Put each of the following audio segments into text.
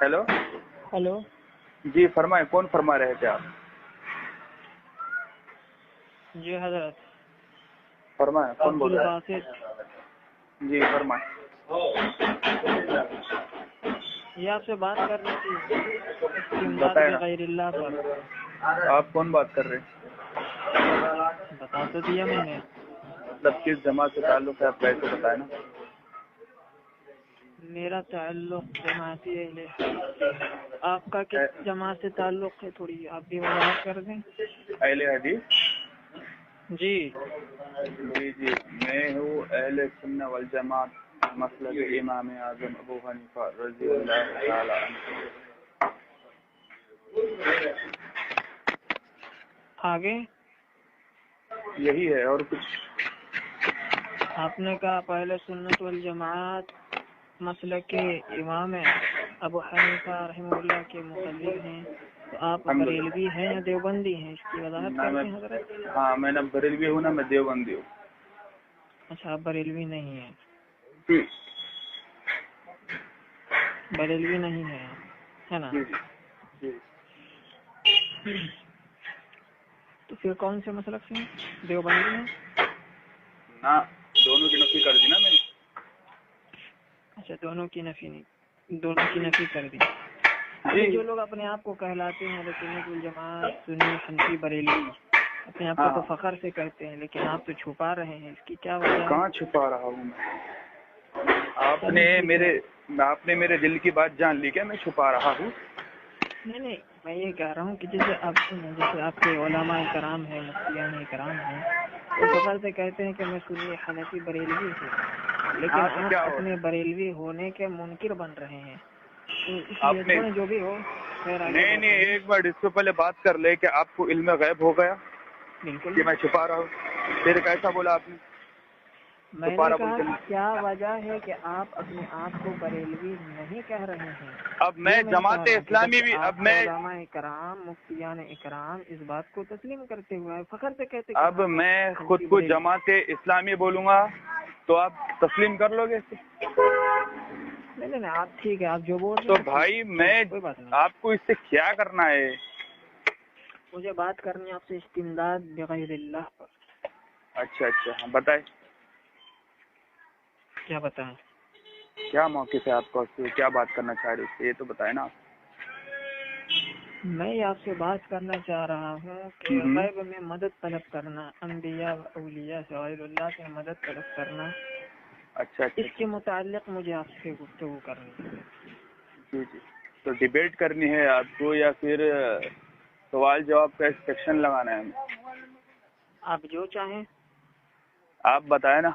Hello hello جی فرمائیں، کون فرما رہے تھے آپ؟ جی حضرت فرمائیں، کون بول رہا ہے؟ عبدالباسط جی فرمائیں۔ یہ آپ سے بات کرنی تھی استمداد بتائیں نا، بغیر اللہ پر۔ آپ کون بات کر رہے ہیں؟ بتا تو دیا میں نے۔ مطلب کس جماعت سے تعلق ہے، آپ کیسے بتائیں نا؟ میرا تعلق جماعتی اہل حدیث سے ہے۔ آپ کا کس جماعت سے تعلق ہے؟ تھوڑی آپ بھی وضاحت کر دیں۔ اہل حدیث؟ جی جی جی، میں ہوں اہل سنہ والجماعت، مسلک امام اعظم ابو حنیفہ رضی اللہ تعالی عنہ۔ آگے یہی ہے، اور کچھ؟ آپ نے کہا پہلے سنت والجماعت مسلک کے امام ابو حنیفہ رحمہ اللہ کے مقلد ہیں، تو آپ بریلوی ہیں یا دیوبندی ہیں؟ اس کی وضاحت نہ کر میں، دیں حضرت۔ ہاں میں نہ بریلوی ہوں نہ میں دیوبندی ہوں۔ اچھا، آپ بریلوی نہیں ہیں؟ جی بریلوی نہیں ہیں آپ، ہے نا؟ جی جی۔ تو پھر کون سے مسلک سے ہیں؟ دیوبندی ہیں؟ نہ، دونوں کی نفی کر دی نا میں نے۔ اچھا، دونوں کی نفی کر دی۔ جی جو لوگ اپنے آپ کو کہلاتے ہیں سنت الجماعت، سنی، حنفی، بریلوی، اپنے آپ کو ہاں، تو فخر سے کہتے ہیں، لیکن آپ تو چھپا رہے ہیں، اس کی کیا وجہ ہے؟ کہاں چھپا رہا ہوں میں؟ آپ نے میرے دل کی بات جان لی کیا؟ میں چھپا رہا ہوں؟ نہیں، میں یہ کہہ رہا ہوں کہ جیسے آپ کے علماء کرام ہیں، مفتیان کرام ہیں، وہ فخر سے کہتے ہیں کہ میں سنی، حنفی، بریلوی ہوں، لیکن ہاں تو آپ کیا ہو، اپنے بریلوی ہونے کے منکر بن رہے ہیں، تو اس آپ لیے نے، چھوڑیں جو بھی ہو، خیر آگے نہیں بات ہوگی۔ ایک بار اس سے پہلے بات کر لے کہ آپ کو علم غیب ہو گیا بالکل، کہ میں چھپا رہا ہوں؟ پھر کیسا بولا آپ نے؟ میں چھپا نے رہا کہا بولتے کہ ہیں۔ کیا وجہ ہے کہ آپ اپنے آپ کو بریلوی نہیں کہہ رہے ہیں؟ اب میں یہ کہہ جماعت رہا ہوں کہ اسلامی جبکہ بھی، آپ اب کے میں علماء کرام، مفتیان اکرام اس بات کو تسلیم کرتے ہوئے ہیں، فخر سے کہتے کہ اب ہاں میں خود حنفی کو بریلوی۔ جماعت اسلامی بولوں گا تو آپ تسلیم کر لو گے؟ نہیں، آپ ٹھیک ہے، آپ جو بول رہے تو ہیں ٹھیک بھائی ہے، میں، کوئی بات نہیں۔ آپ کو اس سے کیا کرنا ہے؟ مجھے بات کرنی ہے آپ سے استمداد بغیر اللہ پر۔ اچھا ہاں بتائیں، کیا بتائیں؟ کیا موقف ہے آپ کا، اس سے کیا بات کرنا چاہ رہے ہیں؟ یہ تو بتائیں نا آپ۔ میں آپ سے بات کرنا چاہ رہا ہوں کہ غیب میں مدد طلب کرنا، انبیاء و اولیاء سے، غیر اللہ سے مدد طلب کرنا، اچھا اس کے متعلق مجھے آپ سے گفتگو کرنی ہے۔ جی تو ڈیبیٹ کرنی ہے آپ کو یا پھر سوال جواب کا سیکشن لگانا ہے ہمیں؟ آپ جو چاہیں۔ آپ بتائیں نا،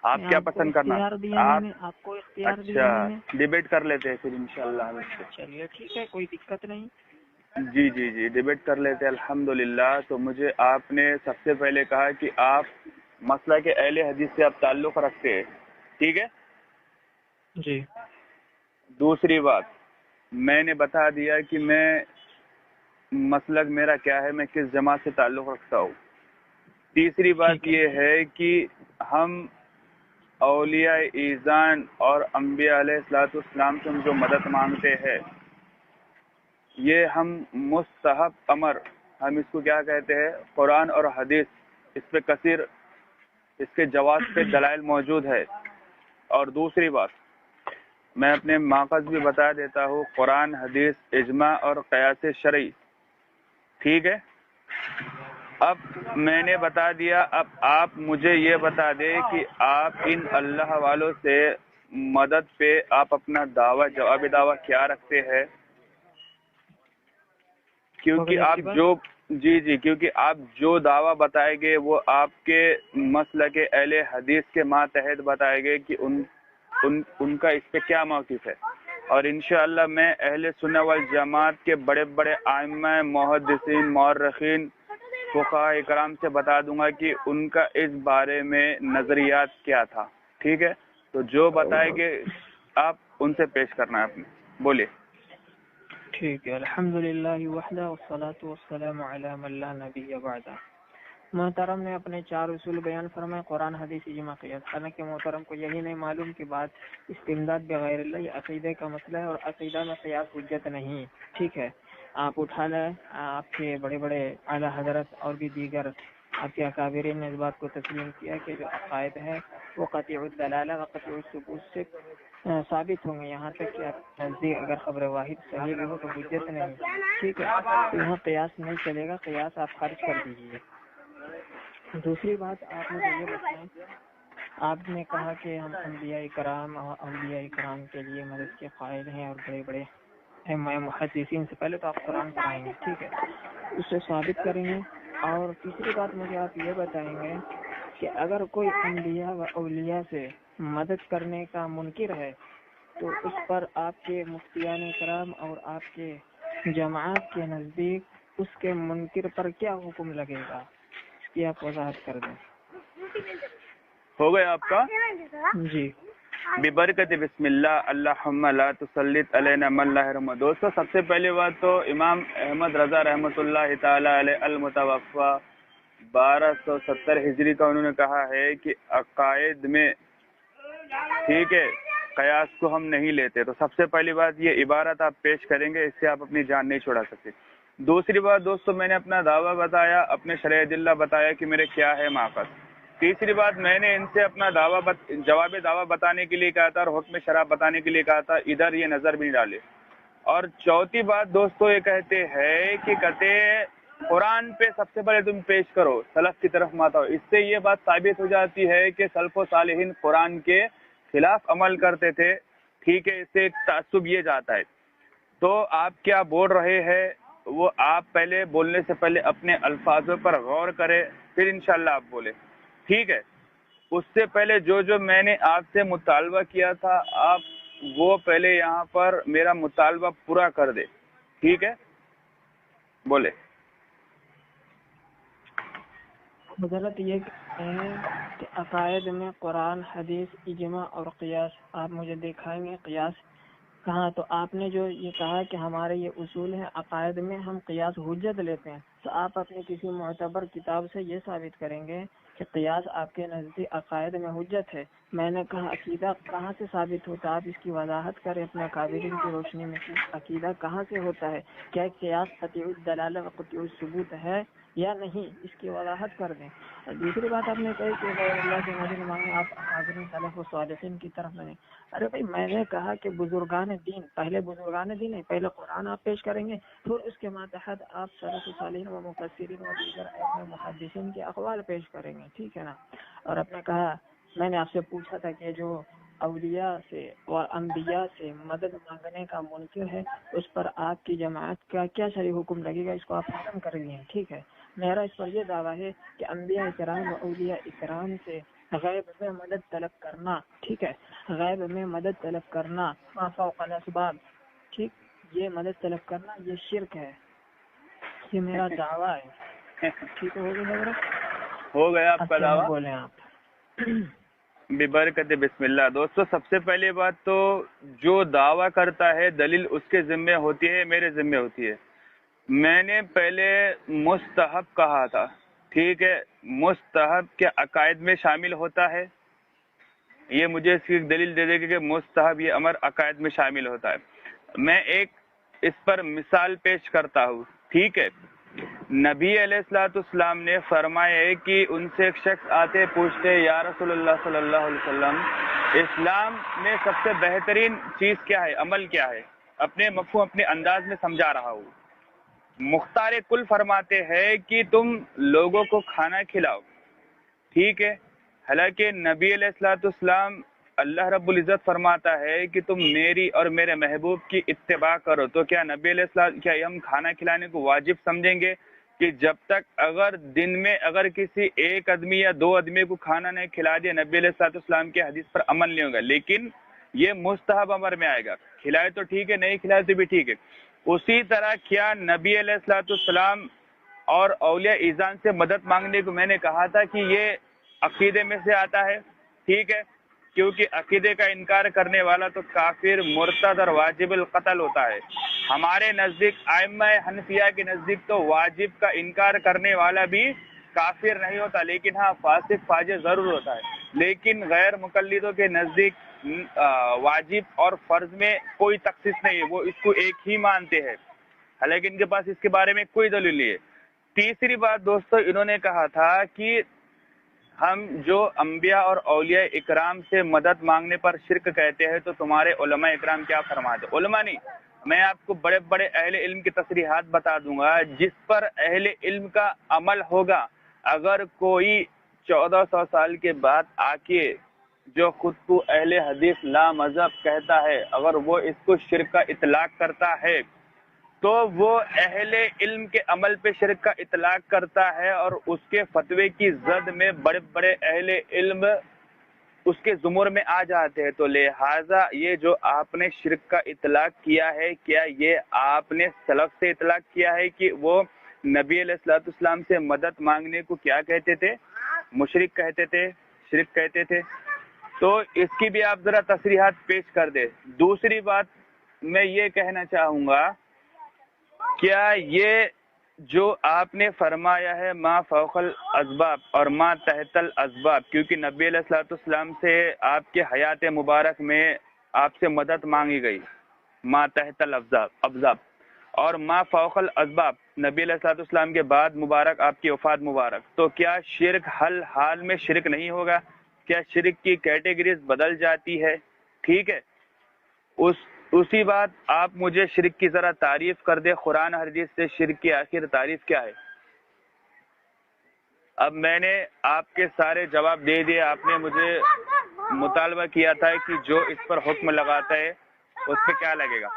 آپ کیا کو پسند کرنا؟ اختیار دیا آپ، آپ کو اختیار دیا اچھا میں نے۔ ڈیبیٹ کر لیتے ہیں پھر انشاءاللہ ہم اس سے۔ چلیے ٹھیک ہے، کوئی دقت نہیں۔ جی ڈیبیٹ کر لیتے ہیں الحمدللہ۔ تو مجھے آپ نے سب سے پہلے کہا کہ آپ مسئلہ کے اہل حدیث سے آپ تعلق رکھتے ہیں، ٹھیک ہے؟ جی، دوسری بات، میں نے بتا دیا کہ میں مسلک میرا کیا ہے، میں کس جماعت سے تعلق رکھتا ہوں۔ تیسری بات ٹھیک ہے۔ یہ ہے کہ ہم اولیاء ایزان اور انبیاء علیہ الصلوۃ والسلام سے ہم جو مدد مانگتے ہیں، یہ ہم مستحب امر، ہم اس کو کیا کہتے ہیں، قرآن اور حدیث، اس پہ کثیر، اس کے جواز پہ دلائل موجود ہے۔ اور دوسری بات، میں اپنے ماخذ بھی بتا دیتا ہوں، قرآن، حدیث، اجماع اور قیاس شرعی، ٹھیک ہے؟ اب میں نے بتا دیا، اب آپ مجھے یہ بتا دیں کہ آپ ان اللہ والوں سے مدد پہ آپ اپنا دعویٰ، جوابی دعویٰ کیا رکھتے ہیں؟ کیونکہ آپ جو، کیونکہ آپ جو دعویٰ بتائیں گے وہ آپ کے مسلک اہل حدیث کے ماتحت بتائیں گے کہ ان کا اس پہ کیا موقف ہے۔ اور انشاءاللہ میں اہل سنہ والجماعت کے بڑے بڑے ائمہ، محدثین، مورخین، فقہاء اکرام سے بتا دوں گا کہ ان کا اس بارے میں نظریات کیا تھا، ٹھیک ہے؟ تو جو بتائیں گے آپ ان سے پیش کرنا ہے اپنے، بولیے۔ ٹھیک ہے، الحمدللہ وحدہ والصلاۃ والسلام علی من لا نبی بعدہ۔ محترم نے اپنے 4 اصول بیان فرمائے، قرآن، حدیث، اجماع، قیاس۔ حالانکہ محترم کو یہی نہیں معلوم کہ بات استمداد بغیر اللہ یہ عقیدے کا مسئلہ ہے اور عقیدہ میں قیاس حجت نہیں، ٹھیک ہے۔ آپ اٹھا لیں، آپ کے بڑے بڑے اعلیٰ حضرت اور بھی دیگر آپ کے اکابرین نے اس بات کو تسلیم کیا کہ جو عقائد ہے وہ قطعی الدلالہ و قطعی الثبوت سے ثابت ہوں گے، یہاں تک کہ آپ نزدیک اگر خبر واحد صحیح بھی ہو تو حجت نہیں، ٹھیک ہے۔ تو یہاں قیاس نہیں چلے گا، قیاس آپ خارج کر دیجیے۔ دوسری بات آپ نے یہ بتائیں، آپ نے کہا کہ ہم انبیاء کرام اور اولیاء کرام کے لیے مدد کے قائل ہیں اور بڑے بڑے محدثین سے پہلے تو آپ قرآن پڑھائیں گے، ٹھیک ہے، اسے ثابت کریں گے۔ اور تیسری بات مجھے آپ یہ بتائیں گے کہ اگر کوئی انبیاء و اولیاء سے مدد کرنے کا منکر ہے تو اس پر آپ کے مفتیان کرام اور آپ کے جماعت کے نزدیک اس کے منکر پر کیا حکم لگے گا، اس کی آپ وضاحت کر دیں۔ ہو گیا آپ کا؟ جی۔ ببرکت بسم اللہ اللہم لا تسلط علینا من لا یرحمنا۔ دوستو سب سے پہلی بات تو امام احمد رضا رحمۃ اللہ تعالی علیہ المتوفی 1270 ہجری کا انہوں نے کہا ہے کہ عقائد میں، ٹھیک ہے، قیاس کو ہم نہیں لیتے۔ تو سب سے پہلی بات یہ عبارت آپ پیش کریں گے، اس سے آپ اپنی جان نہیں چھڑا سکتے۔ دوسری بات دوستو، میں نے اپنا دعویٰ بتایا، اپنے شرع ادلہ بتایا کہ میرے کیا ہے ماخذ۔ تیسری بات میں نے ان سے اپنا جواب دعویٰ بتانے کے لیے کہا تھا اور حکم شرع بتانے کے لیے کہا تھا، ادھر یہ نظر بھی نہیں ڈالے۔ اور چوتھی بات دوستو یہ کہتے ہیں کہ کہتے قرآن پہ سب سے پہلے تم پیش کرو، سلف کی طرف مت آؤ۔ اس سے یہ بات ثابت ہو جاتی ہے کہ سلف و صالحین قرآن کے خلاف عمل کرتے تھے، ٹھیک ہے، اس سے ایک تعصب یہ جاتا ہے۔ تو آپ کیا بول رہے ہیں وہ آپ پہلے بولنے سے پہلے اپنے الفاظوں پر غور کریں، پھر انشاءاللہ آپ بولیں، ٹھیک ہے۔ اس سے پہلے جو میں نے آپ سے مطالبہ کیا تھا آپ وہ پہلے یہاں پر میرا مطالبہ پورا کر دے، ٹھیک ہے، بولے۔ حضرت یہ کہتے ہیں کہ عقائد میں قرآن، حدیث، اجماع اور قیاس، آپ مجھے دکھائیں گے قیاس کہاں؟ تو آپ نے جو یہ کہا کہ ہمارے یہ اصول ہیں، عقائد میں ہم قیاس حجت لیتے ہیں، تو آپ اپنی کسی معتبر کتاب سے یہ ثابت کریں گے کہ قیاس آپ کے نزدیک عقائد میں حجت ہے۔ میں نے کہا عقیدہ کہاں سے ثابت ہوتا، آپ اس کی وضاحت کریں اپنے قابلین کی روشنی میں کہ عقیدہ کہاں سے ہوتا ہے، کیا قیاس قطعی الدلالہ و قطعی الثبوت ہے یا نہیں، اس کی وضاحت کر دیں۔ دوسری بات آپ نے کہی کہ غیر اللہ سے مدد مانگے، آپ اکابرین سلف و صالحین کی طرف میں۔ ارے بھائی میں نے کہا کہ بزرگان دین، پہلے بزرگان دین ہے، پہلے قرآن آپ پیش کریں گے، پھر اس کے ماتحت آپ سلف و صالحین و مفسرین و دیگر علم محدثین کے اقوال پیش کریں گے، ٹھیک ہے نا۔ اور آپ نے کہا، میں نے آپ سے پوچھا تھا کہ جو اولیاء سے اور انبیاء سے مدد مانگنے کا منکر ہے اس پر آپ کی جماعت کا کیا شرعی حکم لگے گا، اس کو آپ ختم کر دیے، ٹھیک ہے۔ میرا اس پر یہ دعویٰ ہے کہ انبیاء کرام و اولیاء کرام سے غیب میں مدد طلب کرنا، ٹھیک ہے، غیب میں مدد طلب کرنا ما فوق الاسباب، ٹھیک، یہ مدد طلب کرنا یہ شرک ہے، یہ میرا دعویٰ ہے، ٹھیک ہے۔ ہو گیا آپ کا دعویٰ؟ بولیں آپ۔ ببرکت بسم اللہ۔ دوستو سب سے پہلے بات تو جو دعویٰ کرتا ہے دلیل اس کے ذمہ ہوتی ہے، میرے ذمہ ہوتی ہے۔ میں نے پہلے مستحب کہا تھا، ٹھیک ہے، مستحب کیا عقائد میں شامل ہوتا ہے؟ یہ مجھے اس کی دلیل دے دے گی کہ مستحب یہ امر عقائد میں شامل ہوتا ہے۔ میں ایک اس پر مثال پیش کرتا ہوں، ٹھیک ہے۔ نبی علیہ الصلوۃ والسلام نے فرمایا ہے کہ ان سے ایک شخص آتے پوچھتے یا رسول اللہ صلی اللہ علیہ وسلم اسلام میں سب سے بہترین چیز کیا ہے، عمل کیا ہے؟ اپنے مفہوم اپنے انداز میں سمجھا رہا ہوں۔ مختار کل فرماتے ہیں کہ تم لوگوں کو کھانا کھلاؤ، ٹھیک ہے۔ حالانکہ نبی علیہ الصلوۃ والسلام اللہ رب العزت فرماتا ہے کہ تم میری اور میرے محبوب کی اتباع کرو، تو کیا نبی علیہ السلام کیا ہم کھانا کھلانے کو واجب سمجھیں گے کہ جب تک اگر دن میں اگر کسی ایک آدمی یا دو آدمی کو کھانا نہیں کھلا دیا نبی علیہ الصلوۃ والسلام کے حدیث پر عمل نہیں ہوگا، لیکن یہ مستحب امر میں آئے گا، کھلائے تو ٹھیک ہے، نہیں کھلائے تو بھی ٹھیک ہے۔ اسی طرح کیا نبی علیہ الصلوۃ والسلام اور اولیاء ایزان سے مدد مانگنے کو میں نے کہا تھا کہ یہ عقیدے میں سے آتا ہے، ٹھیک ہے، کیونکہ عقیدے کا انکار کرنے والا تو کافر، مرتد اور واجب القتل ہوتا ہے۔ ہمارے نزدیک ائمہ حنفیہ کے نزدیک تو واجب کا انکار کرنے والا بھی کافر نہیں ہوتا، لیکن ہاں فاسق فاجر ضرور ہوتا ہے. لیکن غیر مقلدوں کے نزدیک واجب اور فرض میں کوئی تخصیص نہیں ہے، وہ اس کو ایک ہی مانتے ہیں، حالانکہ ان کے پاس اس کے بارے میں کوئی دلیل نہیں ہے. تیسری بات دوستو، انہوں نے کہا تھا کہ ہم جو انبیاء اور اولیاء اکرام سے مدد مانگنے پر شرک کہتے ہیں، تو تمہارے علماء اکرام کیا فرماتے؟ علماء نہیں، میں آپ کو بڑے بڑے اہل علم کی تصریحات بتا دوں گا جس پر اہل علم کا عمل ہوگا. اگر کوئی 1400 سال کے بعد آ کے جو خود کو اہل حدیث لا مذہب کہتا ہے، اگر وہ اس کو شرک کا اطلاق کرتا ہے تو وہ اہل علم کے عمل پہ شرک کا اطلاق کرتا ہے، اور اس کے فتوے کی زد میں بڑے بڑے اہل علم اس کے زمر میں آ جاتے ہیں. تو لہٰذا یہ جو آپ نے شرک کا اطلاق کیا ہے، کیا یہ آپ نے سلف سے اطلاق کیا ہے کہ وہ نبی علیہ الصلوۃ والسلام سے مدد مانگنے کو کیا کہتے تھے؟ مشرک کہتے تھے، شرک کہتے تھے. تو اس کی بھی آپ ذرا تصریحات پیش کر دیں. دوسری بات میں یہ کہنا چاہوں گا، کیا یہ جو آپ نے فرمایا ہے ما فوق الاسباب اور ما تحت الاسباب، کیونکہ نبی علیہ الصلوۃ والسلام سے آپ کے حیات مبارک میں آپ سے مدد مانگی گئی، ما تحت الاسباب، اور ما فوق الاسباب نبی علیہ الصلوۃ والسلام کے بعد مبارک آپ کی وفات مبارک، تو کیا شرک ہر حال میں شرک نہیں ہوگا؟ کیا شرک کی کیٹیگریز بدل جاتی ہے؟ ٹھیک ہے، اسی بات آپ مجھے شرک کی ذرا تعریف کر دے. قرآن حدیث سے شرک کی آخر تعریف کیا ہے؟ اب میں نے آپ کے سارے جواب دے دیے. آپ نے مجھے مطالبہ کیا تھا کہ جو اس پر حکم لگاتا ہے اس پہ کیا لگے گا.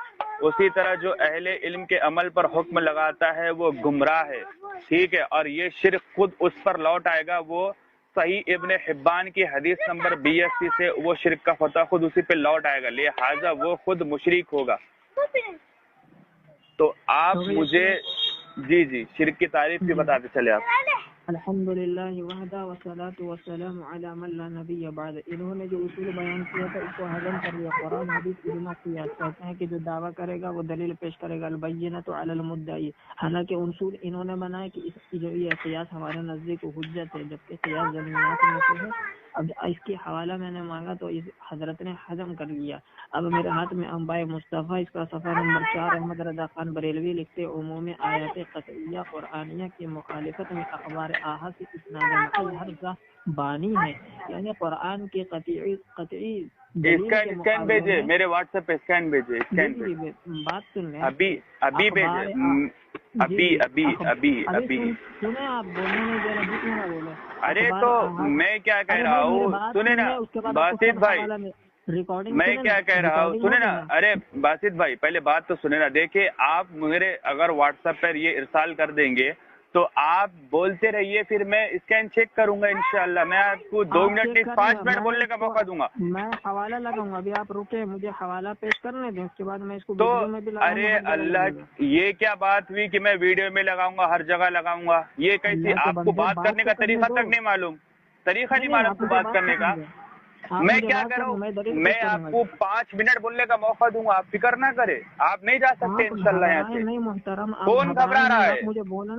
اسی طرح جو اہل علم کے عمل پر حکم لگاتا ہے وہ گمراہ ہے، ٹھیک ہے، اور یہ شرک خود اس پر لوٹ آئے گا. وہ صحیح ابن حبان کی حدیث نمبر 82 سے وہ شرک کا فتویٰ خود اسی پہ لوٹ آئے گا، لہٰذا وہ خود مشرک ہوگا. تو آپ مجھے جی شرک کی تعریف بھی بتاتے چلے آپ. الحمدللہ وحدہ والصلاۃ والسلام علی من لا نبی بعد. انہوں نے جو اصول بیان کیا تھا اس کو ہضم کر لیا. قرآن حدیث اجماع قیاس کہتے ہیں کہ جو دعویٰ کرے گا وہ دلیل پیش کرے گا، البینۃ علی المدعی. حالانکہ اصول انہوں نے بنائے کہ یہ قیاس ہمارے نزدیک حجت ہے، جبکہ قیاس ضمنیات میں سے ہے. اب اس کی حوالہ میں نے مانگا تو اس حضرت نے ہضم کر لیا. اب میرے ہاتھ میں انباء مصطفیٰ، اس کا صفحہ نمبر 4، احمد رضا خان بریلوی لکھتے عموم آیات قطعیہ قرآنیہ کی مخالفت میں اخبار آحاد سے اسناد محض ہر ذات بانی ہے، یعنی قرآن کی قطعی اسکین بھیجے میرے واٹس ایپ پہ، اسکین بھیجے. بات سن لیں، ابھی بھیجے، ابھی سنیں. آپ بولنے نہیں دے رہے، بیچ میں نہ بولے. ارے تو میں کیا کہہ رہا ہوں، سنیں نا باسط بھائی، میں کیا کہہ رہا ہوں سنیں نا. ارے باسط بھائی پہلے بات تو سنیں نا. دیکھیں آپ میرے اگر واٹس ایپ پر یہ ارسال کر دیں گے تو آپ بولتے رہیے، پھر میں اسکین چیک کروں گا انشاءاللہ. میں آپ کو 2 منٹ نہیں 5 منٹ بولنے کا موقع دوں گا. میں حوالہ لگاؤں گا. ابھی آپ رکے، مجھے حوالہ پیش کرنے دیں، اس کے بعد میں اس کو تو ویڈیو میں بھی لگاؤں گا. ارے اللہ، یہ کیا بات ہوئی کہ میں ویڈیو میں لگاؤں گا، ہر جگہ لگاؤں گا؟ یہ کیسی؟ آپ کو بات کرنے کا طریقہ تک نہیں معلوم، طریقہ نہیں معلوم بات کرنے کا. میں کیا کر رہا ہوں، میں آپ کو 5 منٹ بولنے کا موقع دوں گا، آپ فکر نہ کرے. آپ نہیں جا سکتے انشاءاللہ یہاں سے. نہیں محترم، کون گھبرا رہا ہے؟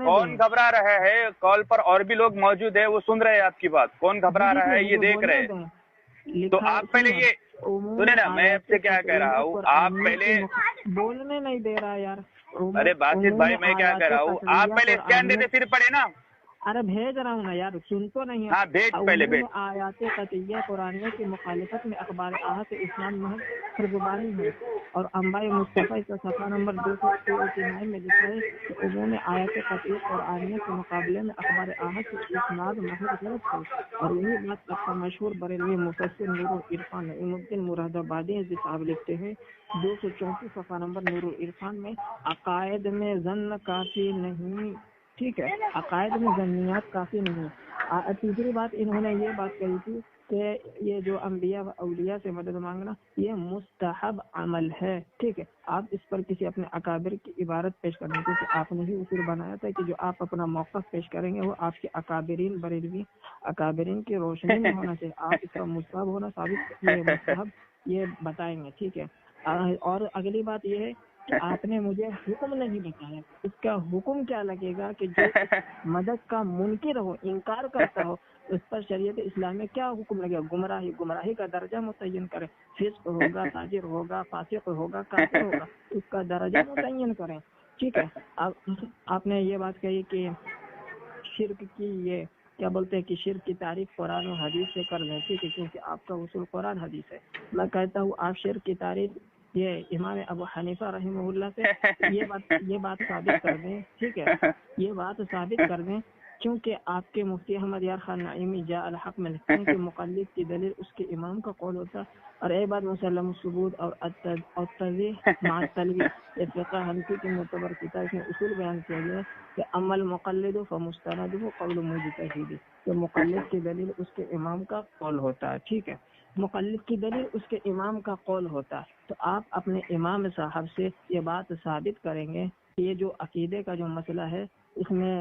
کون گھبرا رہا ہے؟ کال پر اور بھی لوگ موجود ہیں، وہ سن رہے ہیں آپ کی بات. کون گھبرا رہا ہے یہ دیکھ رہے ہیں. تو آپ پہلے یہ سنیں نا، میں آپ سے کیا کہہ رہا ہوں، آپ پہلے بولنے نہیں دے رہا یار. ارے باسط بھائی میں کیا کہہ رہا ہوں، آپ پہلے اسکین دیتے پھر پڑھے نا. ارے بھیج رہا ہوں نا یار، سن تو نہیں. ہاں بھیج پہلے بھیج. آیات قطعیہ قرآنیہ کی مخالفت میں اخبار آحاد سے اسناد محض فرزبانی ہے، اور انباء مصطفیٰ کا صفحہ نمبر 289 میں لکھا ہے کہ عموم آیات قطعیہ قرآنیہ کے مقابلے میں اخبار آحاد سے اسناد محض غلط ہے. اور یہی بات اکثر مشہور بریلوی مفسر نور العرفان نعیم الدین مراد آبادی صاحب لکھتے ہیں 234 صفحہ نمبر نور العرفان میں، عقائد میں ظن کافی نہیں. ٹھیک ہے، عقائد میں ظنیات کافی نہیں. تیسری بات انہوں نے یہ بات کہی تھی کہ یہ جو انبیاء و اولیاء سے مدد مانگنا یہ مستحب عمل ہے. ٹھیک ہے، آپ اس پر کسی اپنے اکابر کی عبارت پیش کرنے، کیونکہ آپ نے ہی اصول بنایا تھا کہ جو آپ اپنا موقف پیش کریں گے وہ آپ کے اکابرین بریلوی اکابرین کی روشنی میں ہونا چاہیے. آپ اس کا مستحب ہونا ثابت یہ مستحب یہ بتائیں گے. ٹھیک ہے، اور اگلی بات یہ ہے کہ آپ نے مجھے حکم نہیں بتایا، اس کا حکم کیا لگے گا کہ جو مدد کا منکر ہو، انکار کرتا ہو، اس پر شریعت اسلام میں کیا حکم لگے گا؟ گمراہی کا درجہ متعین کریں، فسق ہوگا، فاجر ہوگا، فاسق ہوگا، کافر ہوگا، اس کا درجہ متعین کریں. ٹھیک ہے. آپ نے یہ بات کہی کہ شرک کی یہ کیا بولتے ہیں کہ شرک کی تعریف قرآن و حدیث سے کر دیں. ٹھیک ہے، کیونکہ آپ کا اصول قرآن حدیث ہے. میں کہتا ہوں آپ شرک کی تعریف یہ امام ابو حنیفہ رحمہ اللہ سے یہ بات ثابت کر دیں. ٹھیک ہے، یہ بات ثابت کر دیں، کیونکہ آپ کے مفتی احمد یار خان نعیمی جاء الحق میں لکھتے ہیں کہ مقلد کی دلیل اس کے امام کا قول ہوتا ہے. اور ایک بات مسلم الثبوت اور التضیح مع التلویح، یہ فقہ حنفی کی معتبر کتاب، اس میں اصول بیان کیا گیا ہے کہ اما المقلد فمستندہ قول مجتہد، کہ مقلد کی دلیل اس کے امام کا قول ہوتا ہے. ٹھیک ہے، مقلد کی دلیل اس کے امام کا قول ہوتا ہے. تو آپ اپنے امام صاحب سے یہ بات ثابت کریں گے کہ یہ جو عقیدے کا جو مسئلہ ہے اس میں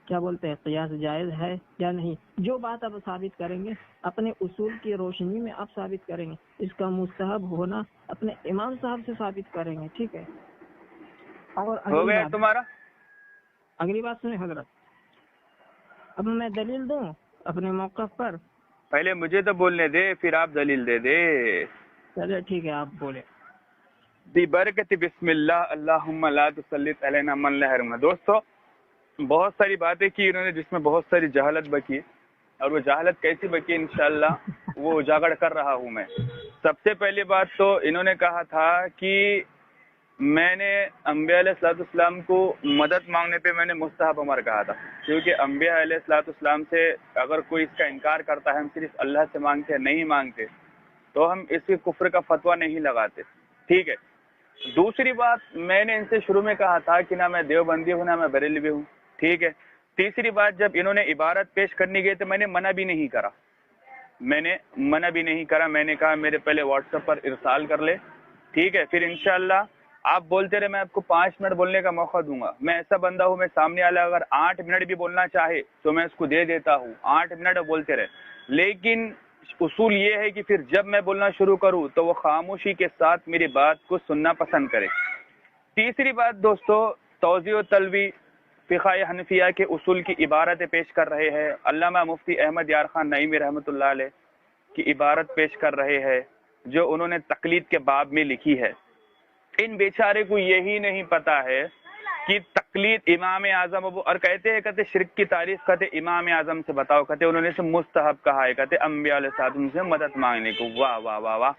کیا بولتے ہیں قیاس جائز ہے یا نہیں. جو بات آپ ثابت کریں گے اپنے اصول کی روشنی میں آپ ثابت کریں گے. اس کا مستحب ہونا اپنے امام صاحب سے ثابت کریں گے. ٹھیک ہے. اور ہو گیا تمہارا؟ اگلی بات سنیں حضرت، اب میں دلیل دوں اپنے موقف پر. پہلے مجھے تو بولنے دے، پھر آپ دلیل دے دے. چلے ٹھیک ہے، آپ بولے. برکت بسم اللہ اللہم لا تسلط علینا من لا یرحمنا. دوستو بہت ساری باتیں کی انہوں نے جس میں بہت ساری جہالت بکی، اور وہ جہالت کیسی بکی انشاءاللہ وہ اجاگر کر رہا ہوں میں. سب سے پہلی بات تو انہوں نے کہا تھا کہ میں نے انبیاء علیہ الصلوۃ والسلام کو مدد مانگنے پہ میں نے مستحب امر کہا تھا، کیونکہ انبیاء علیہ الصلوۃ والسلام سے اگر کوئی اس کا انکار کرتا ہے، ہم صرف اللہ سے مانگتے ہیں، نہیں مانگتے، تو ہم اس کے کفر کا فتویٰ نہیں لگاتے. ٹھیک ہے. دوسری بات میں نے ان سے شروع میں کہا تھا کہ نہ میں دیوبندی ہوں نہ میں بریلوی ہوں. ٹھیک ہے. تیسری بات جب انہوں نے عبارت پیش کرنے گئے تو میں نے منع بھی نہیں کرا. میں نے کہا میرے پہلے واٹس ایپ پر ارسال کر لے. ٹھیک ہے. پھر انشاءاللہ آپ بولتے رہے، میں آپ کو 5 منٹ بولنے کا موقع دوں گا. میں ایسا بندہ ہوں، میں سامنے والا اگر 8 منٹ بھی بولنا چاہے تو میں اس کو دے دیتا ہوں. 8 منٹ بولتے رہے. لیکن اصول یہ ہے کہ پھر جب میں بولنا شروع کروں تو وہ خاموشی کے ساتھ میری بات کو سننا پسند کرے. تیسری بات دوستو، توضیح و تلوی فقہ حنفیہ کے اصول کی عبارتیں پیش کر رہے ہیں. علامہ مفتی احمد یار خان نعیمی رحمۃ اللہ علیہ کی عبارت پیش کر رہے ہیں جو انہوں نے تقلید کے باب میں لکھی ہے. ان بیچارے کو یہی نہیں پتا ہے کہ تقلید امام اعظم اور کہتے شرک کی تعریف کہتے امام اعظم سے بتاؤ، کہتے انہوں نے سے مستحب کہا ہے، کہتے انبیاء علیہ السلام سے مدد مانگنے کو. واہ واہ واہ واہ